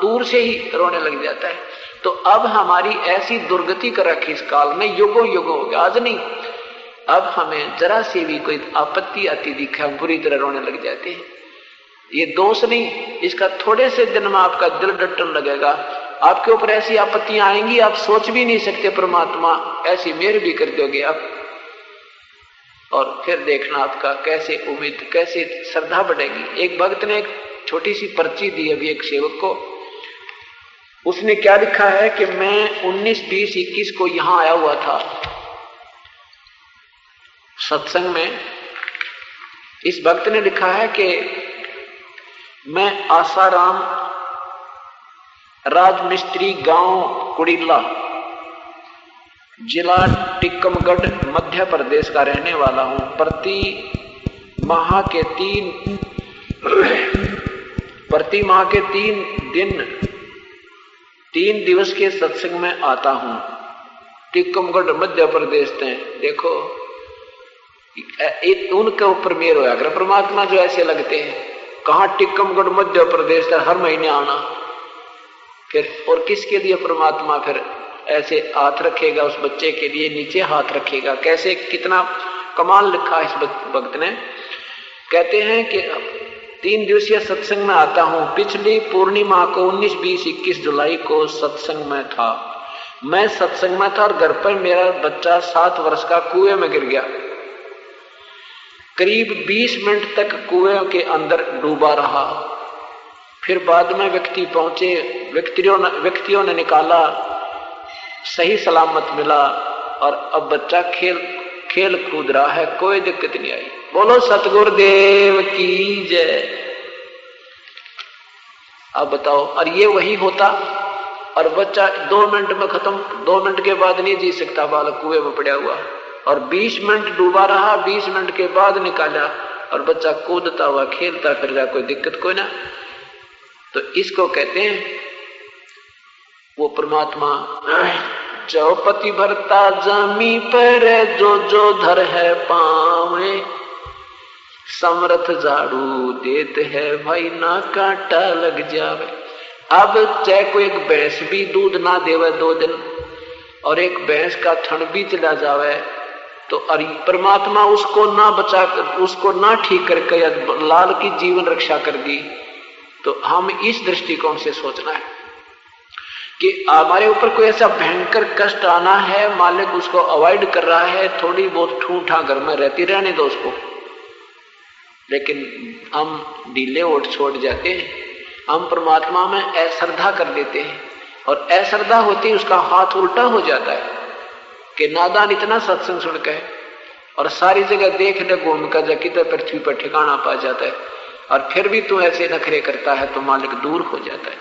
दूर से ही रोने लग जाता है। तो अब हमारी ऐसी दुर्गति कर रखी इस काल में, युगों युगों हो गया, आज नहीं, अब हमें जरा सी भी कोई आपत्ति आती दिखे हम बुरी तरह रोने लग जाते हैं। ये दोष नहीं, इसका थोड़े से दिन में आपका दिल डटने लगेगा, आपके ऊपर ऐसी आपत्तियां आएंगी आप सोच भी नहीं सकते, परमात्मा ऐसी मेहर भी कर दोगे आप, और फिर देखना आपका कैसे उम्मीद, कैसे श्रद्धा बढ़ेगी। एक भक्त ने एक छोटी सी पर्ची दी अभी एक सेवक को, उसने क्या लिखा है कि मैं 19, 20, 21 को यहां आया हुआ था सत्संग में। इस भक्त ने लिखा है कि मैं आसाराम राजमिस्त्री, गांव कुड़ीला, जिला टिक्कमगढ़, मध्य प्रदेश का रहने वाला हूं। प्रति माह के 3 दिवस के सत्संग में आता हूं। टिक्कमगढ़ मध्य प्रदेश में, देखो उनके ऊपर मेर होया कर परमात्मा, जो ऐसे लगते हैं, कहां टिक्कमगढ़ मध्य प्रदेश है, हर महीने आना, फिर और किसके लिए परमात्मा फिर ऐसे हाथ रखेगा उस बच्चे के लिए, नीचे हाथ रखेगा, कैसे, कितना कमाल लिखा इस भक्त ने। कहते हैं कि 3 दिवसीय सत्संग में आता हूं। पिछली पूर्णिमा को 19, 20, 21 जुलाई को सत्संग में था। मैं सत्संग में था और घर पर मेरा बच्चा 7 वर्ष का कुएं में गिर गया। करीब 20 मिनट तक कुएं के अंदर डूबा रहा। फिर बाद में व्यक्ति पहुंचे, व्यक्तियों ने निकाला, सही सलामत मिला, और अब बच्चा खेल कूद रहा है, कोई दिक्कत नहीं आई। बोलो सतगुरुदेव की जय। अब बताओ, और ये वही होता, और बच्चा 2 मिनट में खत्म, 2 मिनट के बाद नहीं जी सकता बालक कुएं में पड़ा हुआ, और 20 मिनट डूबा रहा, 20 मिनट के बाद निकाला, और बच्चा कूदता हुआ खेलता फिर रहा, कोई दिक्कत कोई ना। तो इसको कहते हैं वो परमात्मा, चौपति भरता जमी पर, जो धर है पावे, समर्थ झाड़ू देते है भाई, ना कांटा लग जावे। अब चाहे कोई एक भैंस भी दूध ना देवे 2 दिन, और एक भैंस का थन भी चला जावे, तो परमात्मा उसको ना बचा कर, उसको ना ठीक करके लाल की जीवन रक्षा कर दी। तो हम इस दृष्टिकोण से सोचना है कि हमारे ऊपर कोई ऐसा भयंकर कष्ट आना है, मालिक उसको अवॉइड कर रहा है, थोड़ी बहुत ठूठा घर में रहती रहने दो उसको, लेकिन हम ढीले ओट छोड़ जाते हैं, हम परमात्मा में अश्रद्धा कर देते हैं, और अश्रद्धा होती उसका हाथ उल्टा हो जाता है कि नादान इतना सत्संग सुन के और सारी जगह देख ले घूम कर जाके तो पृथ्वी पर ठिकाना पा जाता है, और फिर भी तू ऐसे नखरे करता है तो मालिक दूर हो जाता है।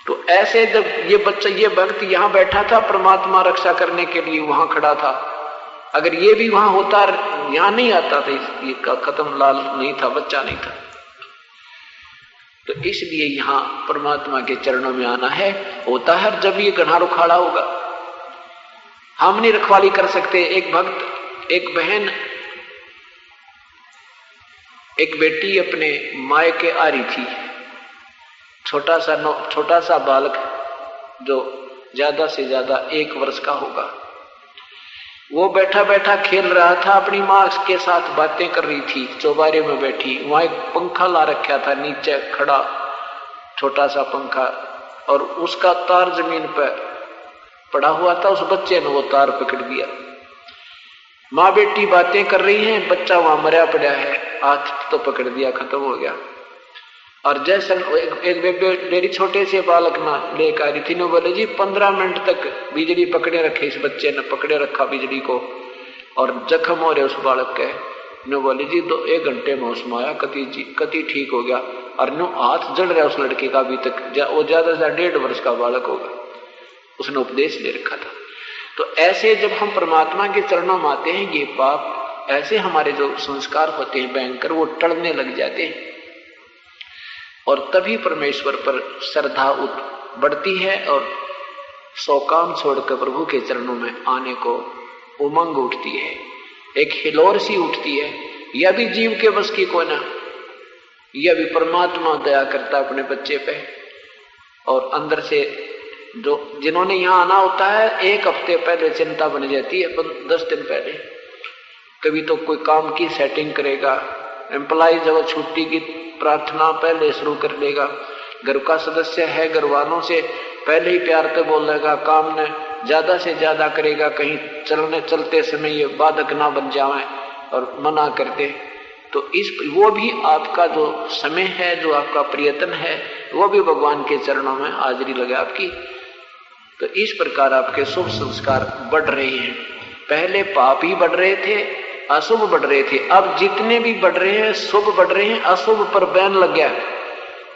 तो ऐसे जब ये बच्चा, ये भक्त यहां बैठा था, परमात्मा रक्षा करने के लिए वहां खड़ा था, अगर ये भी वहां होता, यहां नहीं आता था, ये खत्म, लाल नहीं था, बच्चा नहीं था। तो इसलिए यहां परमात्मा के चरणों में आना है, होता है जब ये गढ़ा रुखाड़ा होगा। हम नहीं रखवाली कर सकते। एक भक्त, एक बहन, एक बेटी अपने मायके आ रही थी, छोटा सा बालक जो ज्यादा से ज्यादा 1 वर्ष का होगा, वो बैठा बैठा खेल रहा था, अपनी माँ के साथ बातें कर रही थी, चौबारे में बैठी। वहां एक पंखा ला रखा था नीचे खड़ा, छोटा सा पंखा, और उसका तार जमीन पर पड़ा हुआ था। उस बच्चे ने वो तार पकड़ दिया। माँ बेटी बातें कर रही हैं, बच्चा वहां मरा पड़ा है, हाथ तो पकड़ दिया, खत्म हो गया। और जैसे एक मेरी छोटे से बालक में लेकर आ रही थी, ने बोले जी 15 मिनट तक बिजली पकड़े रखे, इस बच्चे ने पकड़े रखा बिजली को, और जख्म हो रहे उस बालक के, नो बोले जी 1 घंटे में उसमें आया, कति ठीक हो गया। और नो हाथ जल रहा उस लड़के का अभी तक, वो ज्यादा से ज्यादा 1.5 वर्ष का बालक होगा, उसने उपदेश ले रखा था। तो ऐसे जब हम परमात्मा के चरणों में आते हैं, ये पाप ऐसे हमारे जो संस्कार होते हैं भयंकर, वो टलने लग जाते हैं और तभी परमेश्वर पर श्रद्धा बढ़ती है और सौ काम छोड़कर प्रभु के चरणों में आने को उमंग उठती है, एक हिलोर सी उठती है। यह भी जीव के बस की कोई ना, यह भी परमात्मा दया करता अपने बच्चे पे। और अंदर से जो जिन्होंने यहाँ आना होता है, 1 हफ्ते पहले चिंता बन जाती है, 10 दिन पहले। कभी तो कोई काम की सेटिंग करेगा, एम्प्लॉय जब छुट्टी की प्रार्थना पहले शुरू कर देगा, घर का सदस्य है घर वालों से पहले ही प्यार से बोलेगा, काम ने ज्यादा से ज्यादा करेगा, कहीं चलते समय ये बाधक ना बन जाए और मना कर दे। तो वो भी आपका जो समय है, जो आपका प्रयत्न है, वो भी भगवान के चरणों में हाजिरी लगे आपकी। तो इस प्रकार आपके शुभ संस्कार बढ़ रहे हैं। पहले पाप ही बढ़ रहे थे, अशुभ बढ़ रहे थे, अब जितने भी बढ़ रहे हैं शुभ बढ़ रहे हैं, अशुभ पर बैन लग गया।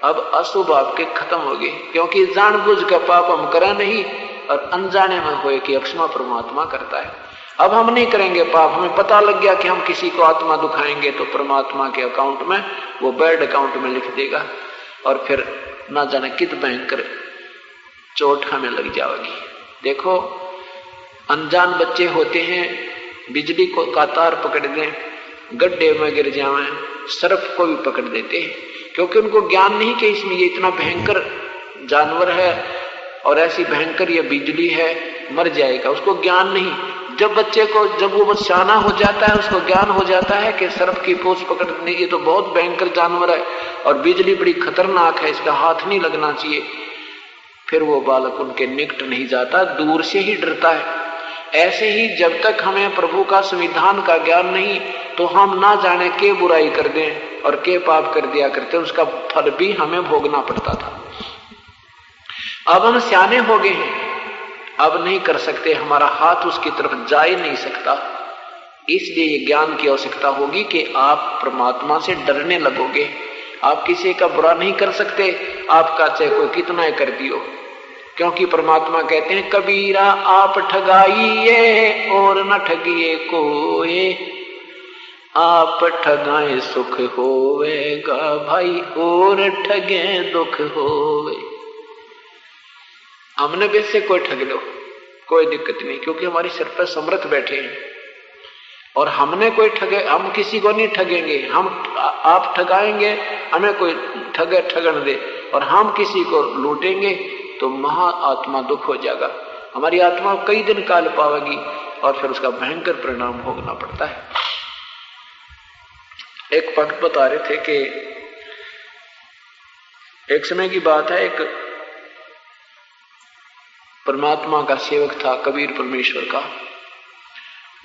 अब अशुभ आपके खत्म हो गए, क्योंकि जानबूझ का पाप हम करा नहीं और अनजाने में हुए कि अक्षमा परमात्मा करता है। अब हम नहीं करेंगे पाप, हमें पता लग गया कि हम किसी को आत्मा दुखाएंगे तो परमात्मा के अकाउंट में, वो बैड अकाउंट में लिख देगा और फिर ना जाने कित भयंकर चोट हमें लग जाएगी। देखो अनजान बच्चे होते हैं, बिजली को का तार पकड़ दें, गड्ढे में गिर जाएं, सर्प को भी पकड़ देते हैं, क्योंकि उनको ज्ञान नहीं कि इसमें ये इतना भयंकर जानवर है और ऐसी भयंकर ये बिजली है, मर जाएगा, उसको ज्ञान नहीं। जब बच्चे को, जब वो सियाना हो जाता है, उसको ज्ञान हो जाता है कि सर्प की पूंछ पकड़ने, ये तो बहुत भयंकर जानवर है और बिजली बड़ी खतरनाक है, इसका हाथ नहीं लगना चाहिए, फिर वो बालक उनके निकट नहीं जाता, दूर से ही डरता है। ऐसे ही जब तक हमें प्रभु का संविधान का ज्ञान नहीं, तो हम ना जाने के बुराई कर दें और के पाप कर दिया करते, उसका फल भी हमें भोगना पड़ता था। अब हम सियाने हो गए हैं, अब नहीं कर सकते, हमारा हाथ उसकी तरफ जा ही नहीं सकता। इसलिए ये ज्ञान की आवश्यकता होगी कि आप परमात्मा से डरने लगोगे। आप किसी का बुरा नहीं कर सकते, आपका चाहे कोई कितना ही कर दियो, क्योंकि परमात्मा कहते हैं कबीरा आप ठगाइए और न ठगिए कोई, आप ठगाए सुख होवेगा भाई और ठगे दुख होवे। हमने वैसे कोई ठग लो, कोई दिक्कत नहीं, क्योंकि हमारी सिर पर समर्थ बैठे हैं और हमने कोई ठगे, हम किसी को नहीं ठगेंगे। हम आप ठगाएंगे, हमें कोई ठगन दे और हम किसी को लूटेंगे तो महा आत्मा दुख हो जाएगा, हमारी आत्मा कई दिन काल पावेगी और फिर उसका भयंकर परिणाम भोगना पड़ता है। एक भक्त बता रहे थे कि एक समय की बात है, एक परमात्मा का सेवक था, कबीर परमेश्वर का।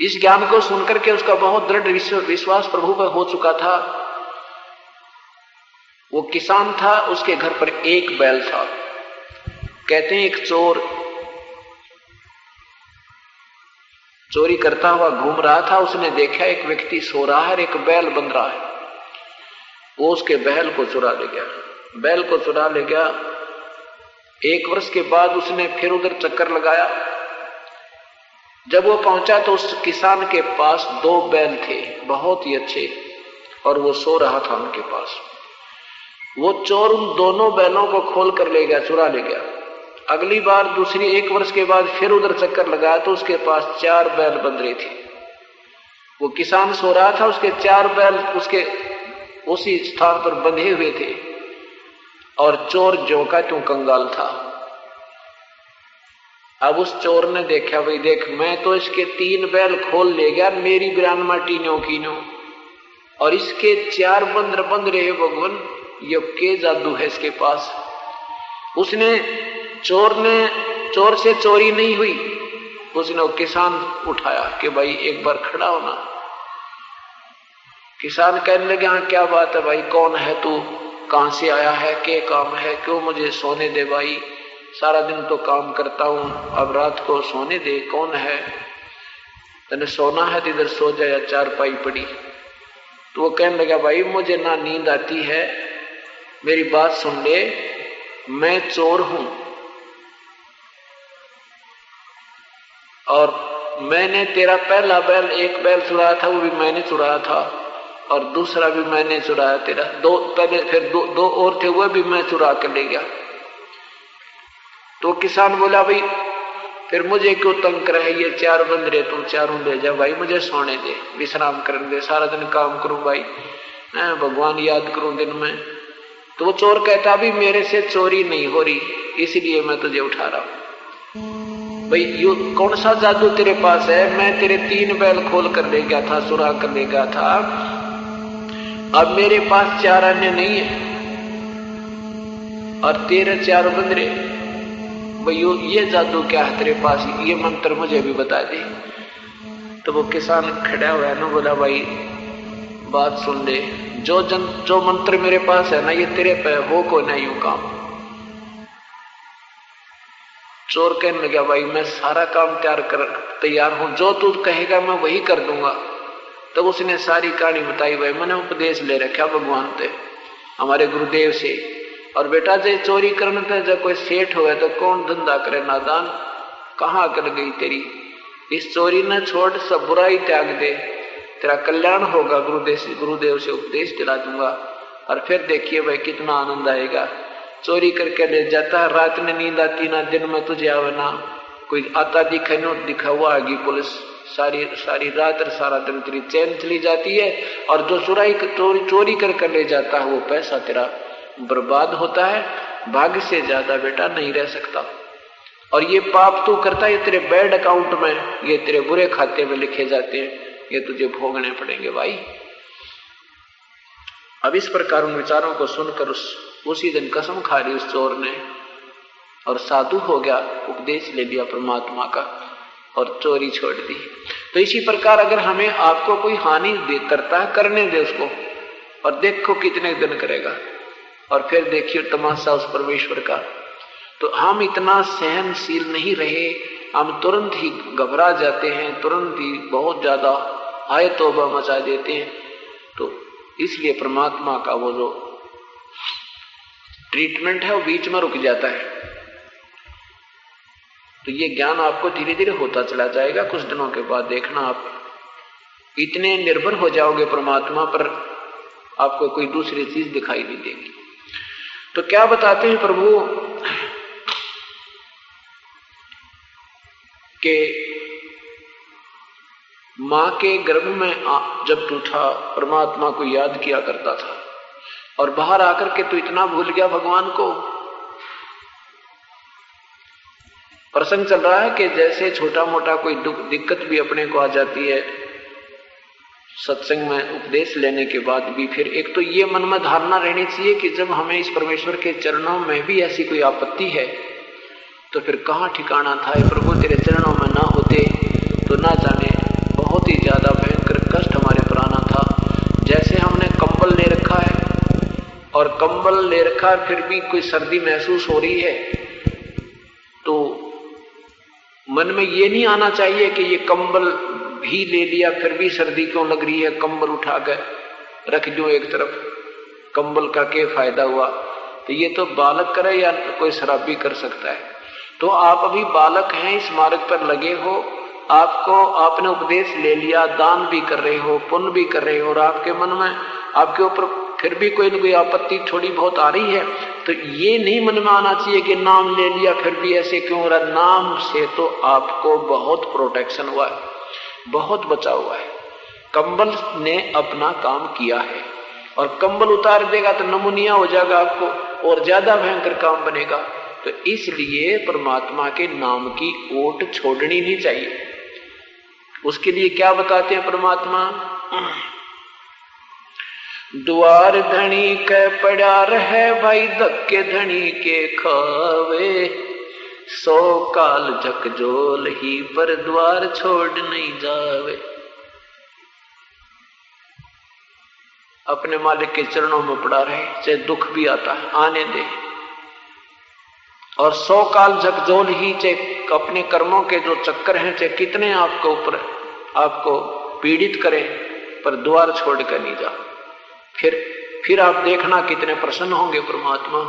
इस ज्ञान को सुनकर के उसका बहुत दृढ़ विश्वास प्रभु पर हो चुका था। वो किसान था, उसके घर पर एक बैल था। कहते हैं एक चोर चोरी करता हुआ घूम रहा था, उसने देखा एक व्यक्ति सो रहा है और एक बैल बंध रहा है, वो उसके बैल को चुरा ले गया। बैल को चुरा ले गया। 1 वर्ष के बाद उसने फिर उधर चक्कर लगाया। जब वो पहुंचा तो उस किसान के पास 2 बैल थे, बहुत ही अच्छे, और वो सो रहा था उनके पास। वो चोर उन दोनों बैलों को खोल कर ले गया, चुरा ले गया। अगली बार दूसरी 1 वर्ष के बाद फिर उधर चक्कर लगाया तो उसके पास 4 बैल बंध रहे थे। वो किसान सो रहा था, उसके 4 बैल उसके उसी स्थान पर बंधे हुए थे और चोर ज्यों का त्यों कंगाल था। अब उस चोर ने देखा, भाई देख, मैं तो इसके 3 बैल खोल ले गया, मेरी बिरानमा टीनो कीनो, और इसके 4 बंद रहे भगवान, ये के जादू है इसके पास। उसने चोर से चोरी नहीं हुई, उसने वो किसान उठाया कि भाई एक बार खड़ा होना। किसान कहने लगे, हाँ क्या बात है भाई, कौन है तू, कहां से आया है, क्या काम है, क्यों मुझे सोने दे भाई, सारा दिन तो काम करता हूं, अब रात को सोने दे, कौन है। तेने सोना है तो इधर सो जाए, चारपाई पड़ी। तो वो कहने लगा, भाई मुझे ना नींद आती है, मेरी बात सुन ले, मैं चोर हूं और मैंने तेरा पहला बैल, एक बैल चुराया था वो भी मैंने चुराया था, और दूसरा भी मैंने चुराया तेरा, दो पहले, फिर दो और थे वो भी मैं चुरा कर ले गया। तो किसान बोला, भाई फिर मुझे क्यों तंग कर है, ये 4 बंदरे तुम चारों ले जा, भाई मुझे सोने दे, विश्राम करने दे, सारा दिन काम करूं भाई, भगवान याद करूं दिन में। तो वो चोर कहता, अभी मेरे से चोरी नहीं हो रही, इसलिए मैं तुझे उठा रहा हूं। भाई यू कौन सा जादू तेरे पास है, मैं तेरे 3 बैल खोल कर ले गया था, चुरा कर ले गया था, अब मेरे पास 4 अन्य नहीं है और तेरे 4 बंदरे, भाई ये जादू क्या है तेरे पास, ये मंत्र मुझे भी बता दे। तो वो किसान खड़ा हुआ है ना, बोला, भाई बात सुन ले, जो मंत्र मेरे पास है ना, ये तेरे पे हो को नहीं यूं काम। चोर कहने लगा, भाई मैं सारा काम तैयार हूं, जो तू कहेगा मैं वही कर दूंगा। तब तो उसने सारी कहानी बताई, भाई मैंने उपदेश ले रखा भगवान से, हमारे गुरुदेव से, और बेटा जे चोरी करने थे, जब कोई सेठ हुए तो कौन धंधा करे, नादान कहाँ कर गई तेरी, इस चोरी न छोड़, सब बुराई त्याग दे, तेरा कल्याण होगा, गुरुदेव से उपदेश दिला दूंगा, और फिर देखिए भाई कितना आनंद आएगा। चोरी करके ले जाता है, रात में नींद आती ना, दिन में तुझे आवे ना, कोई आता दिखे न दिखा, हुआ आएगी पुलिस, सारी रात और सारा दिन तेरी चैन चली जाती है, और जो चोरी करके ले जाता है वो पैसा तेरा बर्बाद होता है, भाग्य से ज्यादा बेटा नहीं रह सकता। और ये पाप तू करता है, ये तेरे बैड अकाउंट में, ये तेरे बुरे खाते में लिखे जाते हैं, ये तुझे भोगने पड़ेंगे भाई। अब इस प्रकार उन विचारों को सुनकर उसी दिन कसम खा ली उस चोर ने, और साधु हो गया, उपदेश ले लिया परमात्मा का, और चोरी छोड़ दी। तो इसी प्रकार अगर हमें आपको कोई हानि करता है, करने दे उसको, और देखो कितने दिन करेगा, और फिर देखिए तमाशा उस परमेश्वर का। तो हम इतना सहनशील नहीं रहे, हम तुरंत ही घबरा जाते हैं, तुरंत ही बहुत ज्यादा हाय तौबा मचा देते हैं। तो इसलिए परमात्मा का वो जो ट्रीटमेंट है वो बीच में रुक जाता है। तो ये ज्ञान आपको धीरे धीरे होता चला जाएगा, कुछ दिनों के बाद देखना आप इतने निर्भर हो जाओगे परमात्मा पर, आपको कोई दूसरी चीज दिखाई नहीं देगी। तो क्या बताते हैं प्रभु कि मां के गर्भ में जब तू था, परमात्मा को याद किया करता था, और बाहर आकर के तू इतना भूल गया भगवान को। प्रसंग चल रहा है कि जैसे छोटा मोटा कोई दिक्कत भी अपने को आ जाती है, सत्संग में उपदेश लेने के बाद भी, फिर एक तो ये मन में धारणा रहनी चाहिए कि जब हमें इस परमेश्वर के चरणों में भी ऐसी कोई आपत्ति है, तो फिर कहाँ ठिकाना था, प्रभु तेरे चरणों में ना होते तो ना जाने बहुत ही ज्यादा भयंकर कष्ट हमारे पर आना था। जैसे हमने कंबल ले रखा है, और कंबल ले रखा है फिर भी कोई सर्दी महसूस हो रही है, तो मन में ये नहीं आना चाहिए कि ये कंबल भी ले लिया फिर भी सर्दी क्यों लग रही है, कंबल उठा कर रख दो एक तरफ, कंबल का क्या फायदा हुआ। तो ये तो बालक करे या कोई शराबी कर सकता है। तो आप अभी बालक हैं, इस मार्ग पर लगे हो, आपने उपदेश ले लिया, दान भी कर रहे हो, पुण्य भी कर रहे हो, और आपके मन में आपके ऊपर फिर भी कोई न कोई आपत्ति थोड़ी बहुत आ रही है, तो ये नहीं मन में आना चाहिए कि नाम ले लिया फिर भी ऐसे क्यों हो रहा। नाम से तो आपको बहुत प्रोटेक्शन हुआ है, बहुत बचा हुआ है। कंबल ने अपना काम किया है, और कंबल उतार देगा तो नमूनिया हो जाएगा आपको, और ज्यादा भयंकर काम बनेगा। तो इसलिए परमात्मा के नाम की ओट छोड़नी नहीं चाहिए। उसके लिए क्या बताते हैं परमात्मा, द्वार धनी के पड़ा रहे भाई, धक्के धनी के खावे, 100 काल झकझोल ही पर द्वार छोड़ नहीं जावे। अपने मालिक के चरणों में पड़ा रहे, चाहे दुख भी आता है आने दे, और 100 काल झकझोल ही, चाहे अपने कर्मों के जो चक्कर हैं, चाहे कितने आपके ऊपर आपको पीड़ित करें, पर द्वार छोड़कर नहीं जाओ। फिर आप देखना कितने प्रसन्न होंगे परमात्मा।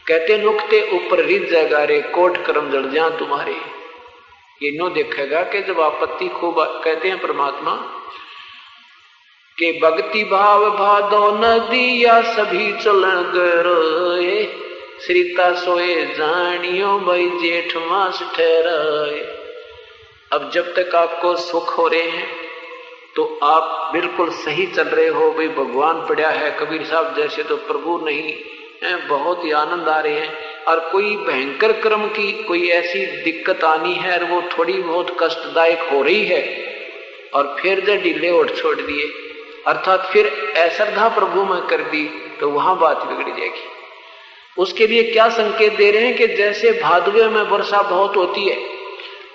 कहते नुकते ऊपर रिज जाएगा रे, कोट कर्म जड़ जा तुम्हारे। ये नो देखेगा कि जब आपत्ति खूब, कहते हैं परमात्मा के भक्ति भाव भादो नदिया सभी चलन गए, श्रीता सोए जानियो भाई जेठ मास ठहराए। अब जब तक आपको सुख हो रहे हैं तो आप बिल्कुल सही चल रहे हो, भाई भगवान पड़ा है, कबीर साहब जैसे तो प्रभु नहीं है, बहुत ही आनंद आ रहे हैं। और कोई भयंकर कर्म की कोई ऐसी दिक्कत आनी है और वो थोड़ी बहुत कष्टदायक हो रही है, और फिर जो ढीले उठ छोड़ दिए, अर्थात फिर अश्रद्धा प्रभु में कर दी, तो वहां बात बिगड़ जाएगी। उसके लिए क्या संकेत दे रहे हैं कि जैसे भादवे में वर्षा बहुत होती है,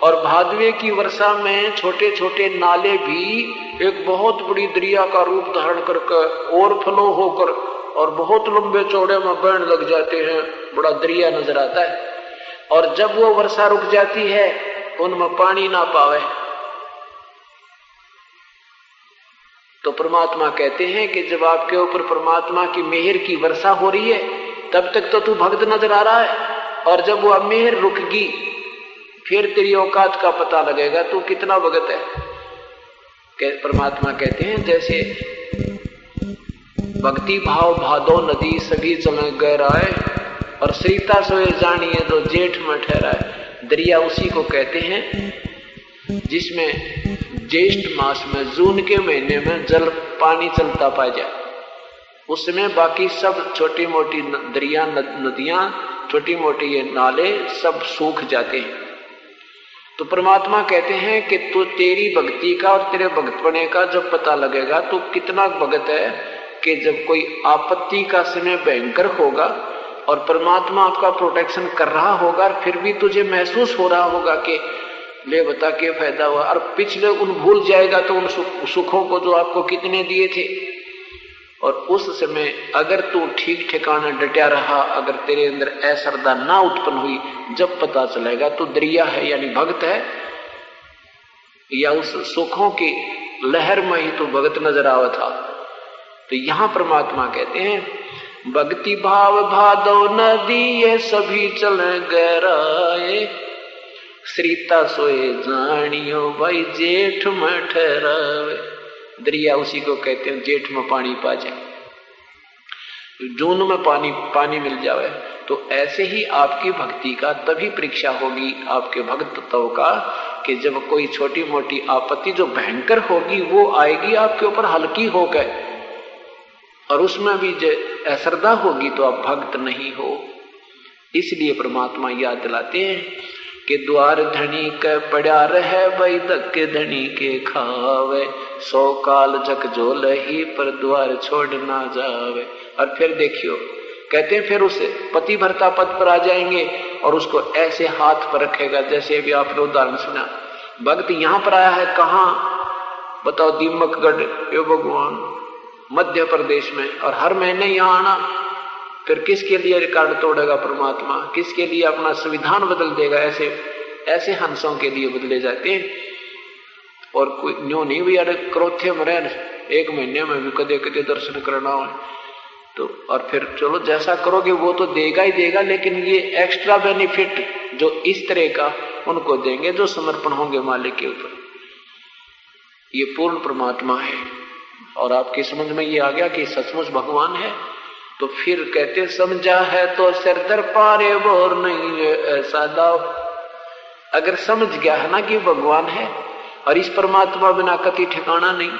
और भादवे की वर्षा में छोटे छोटे नाले भी एक बहुत बड़ी दरिया का रूप धारण करके ओवरफ्लो होकर और बहुत लंबे चौड़े में बहने लग जाते हैं, बड़ा दरिया नजर आता है। और जब वो वर्षा रुक जाती है, उनमें पानी ना पावे, तो परमात्मा कहते हैं कि जब आपके ऊपर परमात्मा की मेहर की वर्षा हो रही है, तब तक तो तू भक्त नजर आ रहा है, और जब वो मेहर रुकगी फिर तेरी औकात का पता लगेगा तू कितना भगत है। परमात्मा कहते हैं जैसे भक्ति भाव भादो नदी सभी चले गहराए, और श्रीता सोए जानिए जो जेठ में ठहराए। दरिया उसी को कहते हैं जिसमें ज्येष्ठ मास में जून के महीने में जल पानी चलता पाया जाए, उसमें बाकी सब छोटी मोटी दरिया नदियां, छोटी मोटी ये नाले सब सूख जाते हैं। तो परमात्मा कहते हैं कि तू तेरी भक्ति का और तेरे भक्तपने का जब पता लगेगा तो कितना भगत है, कि जब कोई आपत्ति का समय भयंकर होगा और परमात्मा आपका प्रोटेक्शन कर रहा होगा, फिर भी तुझे महसूस हो रहा होगा कि ले बता के फायदा हुआ, और पिछले उन भूल जाएगा तो उन सुखों को जो आपको कितने दिए थे। और उस समय अगर तू ठीक ठिकाना डटा रहा, अगर तेरे अंदर अश्रद्धा ना उत्पन्न हुई, जब पता चलेगा तो दरिया है यानी भक्त है, या उस सुखों की लहर में ही तो भगत नजर आवा था। तो यहां परमात्मा कहते हैं भक्ति भाव भादो नदी ये सभी चले गहराए, श्रीता सोए जानियो भाई जेठ में ठहरावे। दरिया उसी को कहते हैं जेठ में पानी पा जाए, जून में पानी मिल जावे। तो ऐसे ही आपकी भक्ति का तभी परीक्षा होगी आपके भक्तत्व का, कि जब कोई छोटी मोटी आपत्ति जो भयंकर होगी वो आएगी आपके ऊपर हल्की होकर, और उसमें भी जो अश्रद्धा होगी तो आप भक्त नहीं हो। इसलिए परमात्मा याद दिलाते हैं कि द्वार धनी के पड़ा रहे भाई धक्के धनी के खावे, 100 काल झक झोल ही पर द्वार छोड़ ना जावे। और फिर देखियो कहते हैं फिर उसे पति भरता पद पर आ जाएंगे और उसको ऐसे हाथ पर रखेगा, जैसे भी आपने उदाहरण सुना। भक्त यहां पर आया है, कहां बताओ? दीमकगढ़, यो भगवान, मध्य प्रदेश में, और हर महीने यहाँ आना। फिर किसके लिए रिकॉर्ड तोड़ेगा परमात्मा, किसके लिए अपना संविधान बदल देगा। ऐसे हंसों के लिए बदले जाते हैं। और कोई न्यू नहीं भी यार क्रोथे मरे, एक महीने में भी कदे कदे दर्शन करना हो तो, और फिर चलो जैसा करोगे वो तो देगा ही देगा, लेकिन ये एक्स्ट्रा बेनिफिट जो इस तरह का उनको देंगे जो समर्पण होंगे मालिक के ऊपर। ये पूर्ण परमात्मा है। और आपकी समझ में ये आ गया कि सचमुच भगवान है, तो फिर कहते समझा है तो सरदर पारे बोर नहीं है ऐसा दाव। अगर समझ गया है ना कि भगवान है, और इस परमात्मा बिना कति ठिकाना नहीं,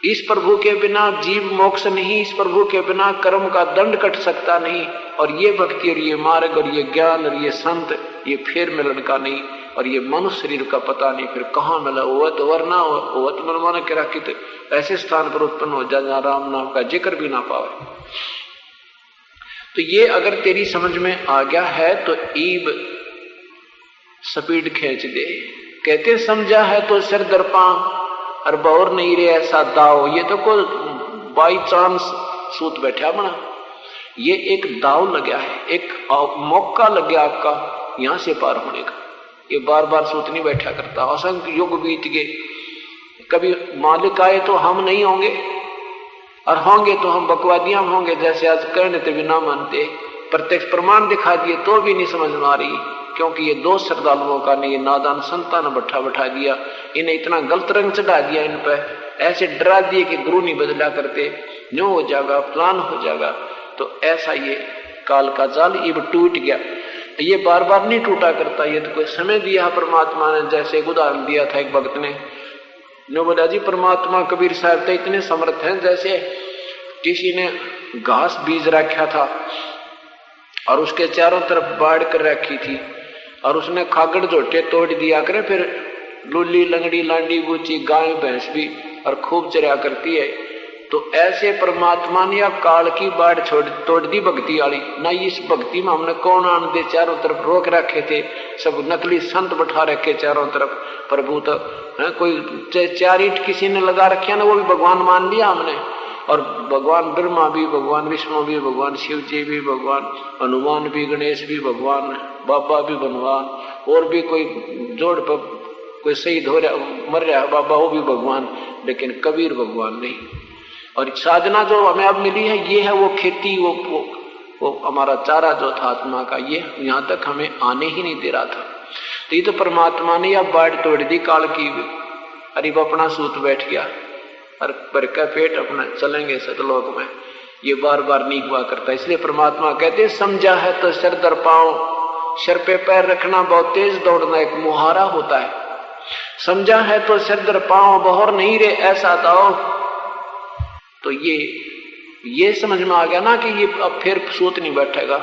इस प्रभु के बिना जीव मोक्ष नहीं, इस प्रभु के बिना कर्म का दंड कट सकता नहीं, और ये भक्ति और ये मार्ग और ये ज्ञान और ये संत ये फिर मिलन का नहीं, और ये मनुष्य शरीर का पता नहीं फिर कहाँ मिला। ओवत वरना ओवत मनमाना के राखित ऐसे स्थान पर उत्पन्न हो जा जहाँ राम नाम का जिक्र भी ना पावे। तो ये अगर तेरी समझ में आ गया है तो ईब स्पीड खींच दे। कहते समझा है तो सिर दर्पा और बौर नहीं रे ऐसा दाव। ये तो कोई बाई चांस सूत बैठा बना, ये एक दाव लग गया है, एक मौका लग गया आपका यहां से पार होने का। ये बार बार सूत नहीं बैठा करता। असंख्य युग बीत गए, कभी मालिक आए तो हम नहीं होंगे, और होंगे तो हम बकवादियां होंगे, जैसे आज कहने तो भी ना मानते, प्रत्यक्ष प्रमाण दिखा दिए तो भी नहीं समझ में आ रही, क्योंकि ये दो श्रद्धालुओं का ने ये नादान संतान बैठा दिया, इन्हें इतना गलत रंग चढ़ा दिया, इन पर ऐसे डरा दिए कि गुरु नहीं बदला करते, न्यू हो जाएगा, प्लान हो जाएगा। तो ऐसा ये काल का जाल अब टूट गया, ये बार बार नहीं टूटा करता, ये तो कोई समय दिया परमात्मा ने। जैसे एक उदाहरण दिया था एक भक्त ने, नो बोला जी परमात्मा कबीर साहब तो इतने समर्थ हैं, जैसे किसी ने घास बीज रखा था और उसके चारों तरफ बाढ़ कर रखी थी, और उसने खागड़ जोटे तोड़ दिया करे, फिर लुल्ली लंगड़ी लांडी बूची गाय भैंस भी और खूब चरा करती है। तो ऐसे परमात्मा ने या काल की बाढ़ तोड़ दी भक्ति वाली ना। इस भक्ति में हमने कौन आन दे, चारों तरफ रोक रखे थे, सब नकली संत बैठा रखे चारों तरफ। प्रभु तो कोई चार ईंट किसी ने लगा रखे ना, वो भी भगवान मान लिया हमने। और भगवान ब्रह्मा भी, भगवान विष्णु भी, भगवान शिव जी भी, भगवान हनुमान भी, गणेश भी भगवान, बाबा भी भगवान, और भी कोई जोड़ पर कोई शहीद हो रहा मर रहा बाबा वो भी भगवान, लेकिन कबीर भगवान नहीं। और साधना जो हमें अब मिली है ये है वो खेती, वो हमारा चारा जो था आत्मा का, ये यहाँ तक हमें आने ही नहीं दे रहा था। तो ये तो परमात्मा ने अब बाढ़ तोड़ दी काल की। अरे वो अपना सूत बैठ गया और भर का पेट अपना चलेंगे सतलोक में, ये बार बार नहीं हुआ करता। इसलिए परमात्मा कहते समझा है तो सिर दर पाओ, सिर पे पैर रखना बहुत तेज दौड़ना एक मुहारा होता है। समझा है तो सिर दर पाओ, बहर नहीं रे ऐसा दाओ। तो ये समझ में आ गया ना कि ये अब फिर सूत नहीं बैठेगा,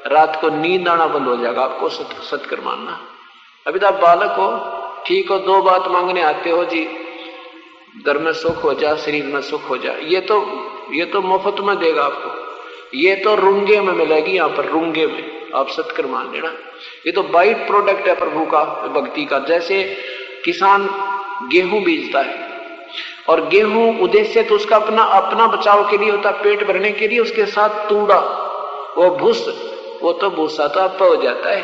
रात को नींद आना बंद हो जाएगा। आपको सत्कर मानना। अभी तो आप बालक हो, ठीक हो, दो बात मांगने आते हो जी, घर में सुख हो जा, शरीर में सुख हो जा, ये तो मुफ्त में देगा आपको, ये तो रुंगे में मिलेगी, यहाँ पर रुंगे में आप सत्कर मान लेना। ये तो बाइट प्रोडक्ट है प्रभु का, भक्ति का। जैसे किसान गेहूं बीजता है, और गेहूं उद्देश्य तो उसका अपना बचाव के लिए होता, पेट भरने के लिए। उसके साथ तूड़ा, वो भूस, वो तो भूसा तो आप हो जाता है।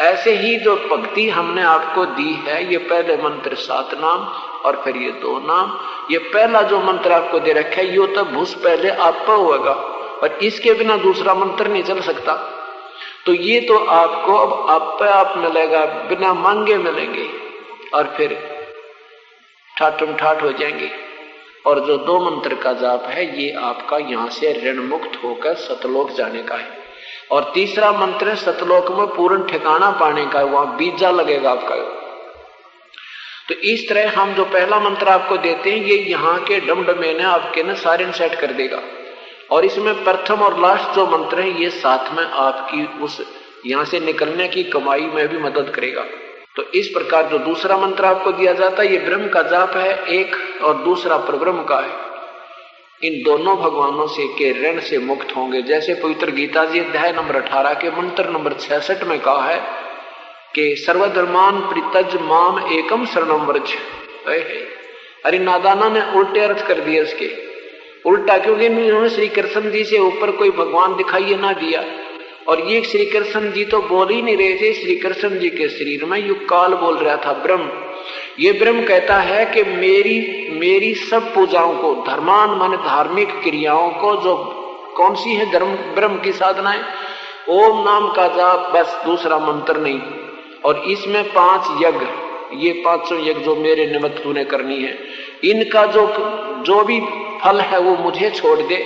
ऐसे ही जो भक्ति हमने आपको दी है, ये पहले मंत्र 7 नाम और फिर ये 2 नाम, ये पहला जो मंत्र आपको दे रखा है, ये तो भूस पहले आपका होगा, और इसके बिना दूसरा मंत्र नहीं चल सकता। तो ये तो आपको अब आप पे आप मिलेगा, बिना मांगे मिलेंगे, और फिर ठाठम ठाठ हो जाएंगे। और जो 2 मंत्र का जाप है, ये आपका यहाँ से ऋण मुक्त होकर सतलोक जाने का है। और तीसरा मंत्र सतलोक में पूर्ण ठिकाना पाने का, वहां बीजा लगेगा आपका। तो इस तरह हम जो पहला मंत्र आपको देते हैं, ये यहाँ के डमडमे ने आपके न सारे सेट कर देगा। और इसमें प्रथम और लास्ट जो मंत्र है, ये साथ में आपकी उस यहाँ से निकलने की कमाई में भी मदद करेगा। तो इस प्रकार जो दूसरा मंत्र आपको दिया जाता है, ये ब्रह्म का जाप है एक, और दूसरा परब्रह्म का है। इन दोनों भगवानों से के ऋण से मुक्त होंगे। जैसे पवित्र गीता जी अध्याय नंबर 18 के मंत्र नंबर 66 में कहा है कि सर्वधर्मान परित्यज माम एकम शरणम व्रज। अरे नादाना ने उल्टे अर्थ कर दिए उसके, उल्टा, क्योंकि इन्होंने श्री कृष्ण जी से ऊपर कोई भगवान दिखाई ना दिया। और ये श्री कृष्ण जी तो बोल ही नहीं रहे थे, श्री कृष्ण जी के शरीर में युग काल बोल रहा था ब्रह्म। ये ब्रह्म कहता है कि मेरी सब पूजाओं को, धर्मान माने धार्मिक क्रियाओं को, जो कौन सी है धर्म ब्रह्म की साधनाएं, ओम नाम का जाप, बस दूसरा मंत्र नहीं। और इसमें 5 यज्ञ, ये 500 यज्ञ जो मेरे निमित्त तूने करनी है, इनका जो भी फल है वो मुझे छोड़ दे।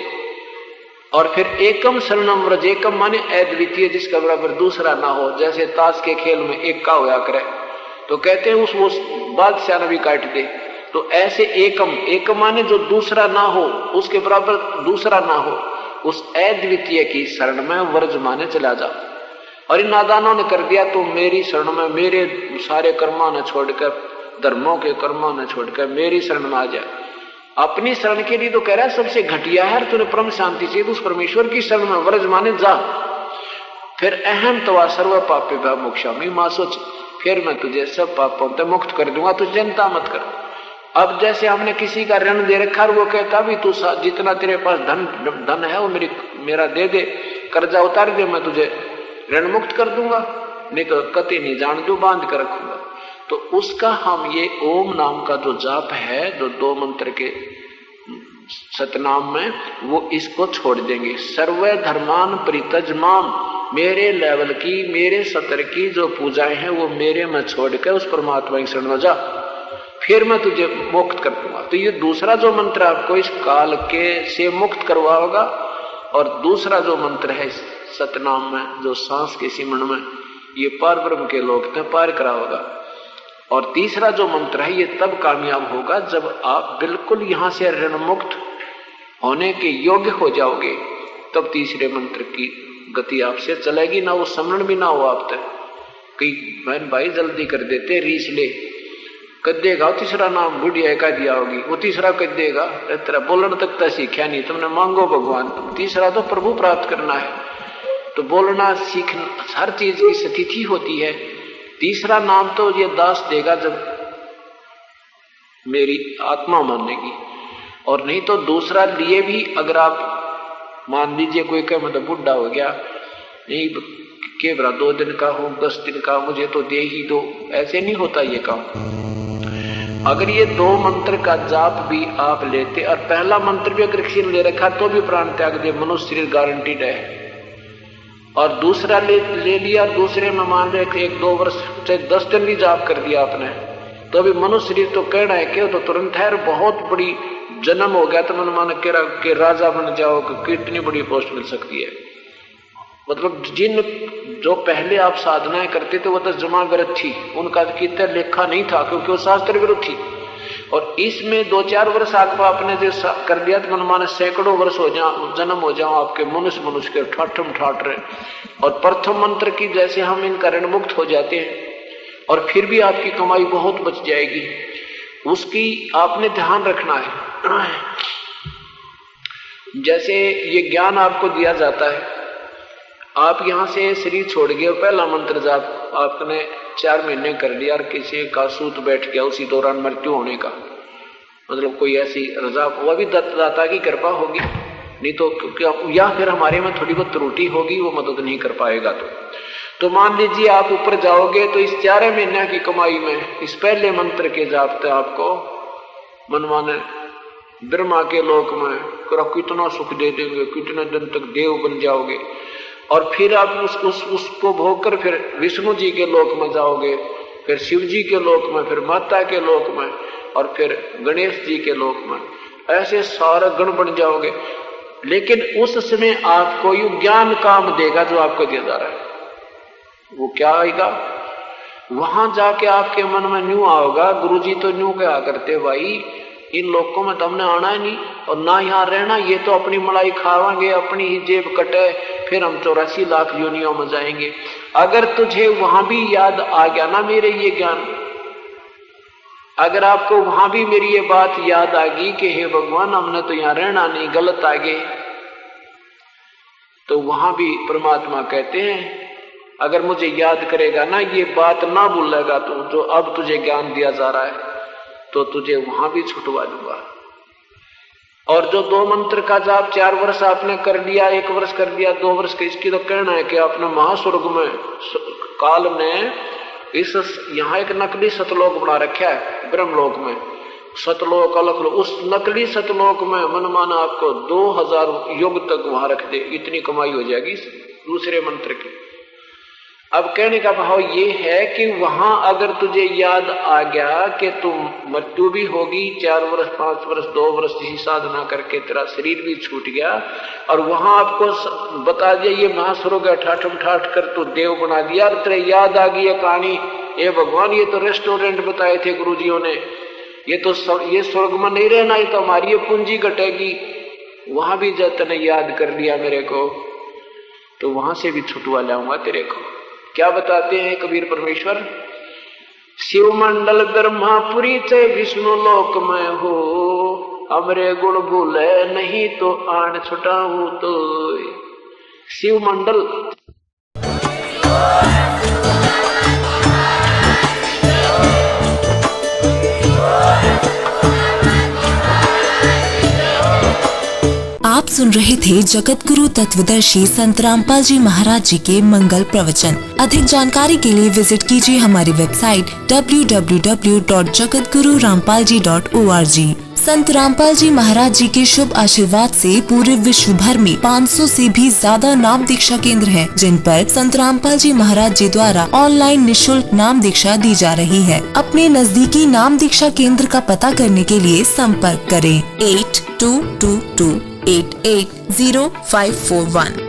और फिर एकम शरणम व्रज, एकम माने अद्वितीय, जिसका बराबर दूसरा ना हो। जैसे ताश के खेल में एक का होया करे, तो कहते हैं उस बादशाह ने भी काट दे। तो ऐसे एकम माने जो दूसरा ना हो, उसके बराबर दूसरा ना हो, उस अद्वितीय की शरण में व्रज माने चला जा। और इन नादानों ने कर दिया, तो मेरी शरण में, मेरे सारे कर्मों ने छोड़कर, धर्मों के कर्मों ने छोड़कर मेरी शरण में आ जाए। अपनी शरण के लिए तो कह रहा है सबसे घटिया है, तूने परम शांति चाहिए, उस परमेश्वर की शरण में व्रज माने जा। फिर अहम तवा सर्व पापे भय मोक्षामि मां सोच, फिर मैं तुझे सब पापों से मुक्त कर दूंगा, तू चिंता मत कर। अब जैसे हमने किसी का ऋण दे रखा, वो कहता भी तू जितना तेरे पास धन है वो मेरा दे दे, कर्जा उतार दे, मैं तुझे ऋण मुक्त कर दूंगा, नहीं तो कति नहीं जान दू बांध कर रखूंगा। तो उसका हम ये ओम नाम का जो जाप है, जो 2 मंत्र के सतनाम में, वो इसको छोड़ देंगे। सर्व धर्मान परित्यज्यमाम, मेरे लेवल की, मेरे सतर की जो पूजाएं हैं वो मेरे में छोड़ के उस परमात्मा की शरण में जा, फिर मैं तुझे मुक्त कर दूंगा। तो ये दूसरा जो मंत्र आपको इस काल के से मुक्त करवाओगा, और दूसरा जो मंत्र है इस सतनाम में, जो सांस के सिमरण में, ये पार ब्रह्म के लोक में पार कराओगा। और तीसरा जो मंत्र है ये तब कामयाब होगा जब आप बिल्कुल यहां से ऋण मुक्त होने के योग्य हो जाओगे, तब तीसरे मंत्र की गति आपसे चलेगी, ना वो स्मरण भी ना हो आप तक। कई बहन भाई जल्दी कर देते, रीस ले कर देगा तीसरा नाम बुढ़िया का दिया होगी, वो तीसरा कर देगा, तेरा बोलना तक तो सीखा नहीं, तुमने मांगो भगवान, तीसरा तो प्रभु प्राप्त करना है। तो बोलना सीखना हर चीज की स्थिति होती है। तीसरा नाम तो ये दास देगा जब मेरी आत्मा मानेगी, और नहीं तो दूसरा लिए भी अगर आप मान लीजिए कोई कहे मतलब बुढ़ा हो गया, नहीं के बरा 2 दिन का हो 10 दिन का, मुझे तो दे ही दो, ऐसे नहीं होता ये काम। अगर ये 2 मंत्र का जाप भी आप लेते, और पहला मंत्र भी अगर किसी ने ले रखा तो भी प्राण त्याग दे, मनुष्य शरीर गारंटीड है। और दूसरा ले लिया, दूसरे में मान लो 1-2 वर्ष चाहे 10 दिन भी जाप कर दिया आपने, तो अभी मनुष्य शरीर तो कहना है कि तो तुरंत है, बहुत बड़ी जन्म हो गया तो मन मान के राजा बन जाओ, कितनी बड़ी पोस्ट मिल सकती है। मतलब जिन जो पहले आप साधनाएं करते थे वो तो जमा विरुद्ध थी, उनका कितना लेखा नहीं था, क्योंकि वो शास्त्र विरुद्ध थी। और इसमें 2-4 वर्ष आपने जो कर दिया तो मन माने सैकड़ों वर्ष हो जाओ, जन्म हो जाओ आपके मनुष्य के ठाठम ठाठ रहे। और प्रथम मंत्र की जैसे हम इनका ऋण मुक्त हो जाते हैं, और फिर भी आपकी कमाई बहुत बच जाएगी, उसकी आपने ध्यान रखना है। जैसे ये ज्ञान आपको दिया जाता है, आप यहां से शरीर छोड़ गए, पहला मंत्र जाप आपने 4 महीने कर लिया, और किसी का सूत बैठ गया उसी दौरान मृत्यु होने का, मतलब कोई ऐसी रजा, वह भी दाता की कृपा होगी, नहीं तो या फिर हमारे में थोड़ी बहुत त्रुटि होगी, वो मदद नहीं कर पाएगा। तो मान लीजिए आप ऊपर जाओगे तो इस 4 महीने की कमाई में इस पहले मंत्र के जाप से आपको मनमाने ब्रह्मा के लोक में कितना सुख दे देंगे, कितने दिन तक देव बन जाओगे। और फिर आप उसको भोग कर फिर विष्णु जी के लोक में जाओगे, फिर शिव जी के लोक में, फिर माता के लोक में, और फिर गणेश जी के लोक में, ऐसे सारे गण बन जाओगे। लेकिन उस समय आपको यू ज्ञान काम देगा जो आपको दिया जा रहा है। वो क्या आएगा? वहां जाके आपके मन में न्यू आओगा, गुरुजी तो न्यू क्या करते भाई, इन लोगों में तो हमने आना ही नहीं और ना यहाँ रहना, ये तो अपनी मलाई खावांगे, अपनी ही जेब कटे, फिर हम 84 लाख योनियों में जाएंगे। अगर तुझे वहां भी याद आ गया ना मेरे ये ज्ञान, अगर आपको वहां भी मेरी ये बात याद आ गई कि हे भगवान हमने तो यहाँ रहना नहीं, गलत आगे, तो वहां भी परमात्मा कहते हैं अगर मुझे याद करेगा ना, ये बात ना भूलेगा तू जो अब तुझे ज्ञान दिया जा रहा है, तो तुझे वहां भी छुटवा दूंगा। और जो 2 मंत्र का जाप 4 वर्ष आपने कर लिया, 1 वर्ष कर दिया, 2 वर्ष का, इसकी तो कहना है कि आपने महास्वर्ग में काल ने इस यहाँ एक नकली सतलोक बना रखा है ब्रह्मलोक में, सतलोक अलग, उस नकली सतलोक में मन माना आपको 2000 युग तक वहां रख दे, इतनी कमाई हो जाएगी दूसरे मंत्र की। अब कहने का भाव ये है कि वहां अगर तुझे याद आ गया कि तुम मृत्यु भी होगी, 4 वर्ष 5 वर्ष 2 वर्ष जिसी साधना करके तेरा शरीर भी छूट गया, और वहां आपको बता दिया ये महास्वर्ग है, ठाठम ठाठ कर तो देव बना दिया, और तेरे याद आ गई कहानी, ये भगवान ये तो रेस्टोरेंट बताए थे गुरुजियों ने, ये तो ये स्वर्ग में नहीं रहना, ये तो हमारी ये पूंजी घटेगी, वहां भी जब तूने याद कर लिया मेरे को, तो वहां से भी छुटवा लाऊंगा तेरे को। क्या बताते हैं कबीर परमेश्वर? शिव मंडल ब्रह्मापुरी से विष्णु लोक में हो, हमरे गुण भूले नहीं तो आन छुटाऊं तो। शिव मंडल आप सुन रहे थे जगत गुरु तत्वदर्शी संत रामपाल जी महाराज जी के मंगल प्रवचन। अधिक जानकारी के लिए विजिट कीजिए हमारी वेबसाइट www.jagatgururampalji.org। संत रामपाल जी महाराज जी के शुभ आशीर्वाद से पूरे विश्व भर में 500 से भी ज्यादा नाम दीक्षा केंद्र हैं, जिन पर संत रामपाल जी महाराज जी द्वारा ऑनलाइन निशुल्क नाम दीक्षा दी जा रही है। अपने नजदीकी नाम दीक्षा केंद्र का पता करने के लिए संपर्क करें 8222880541।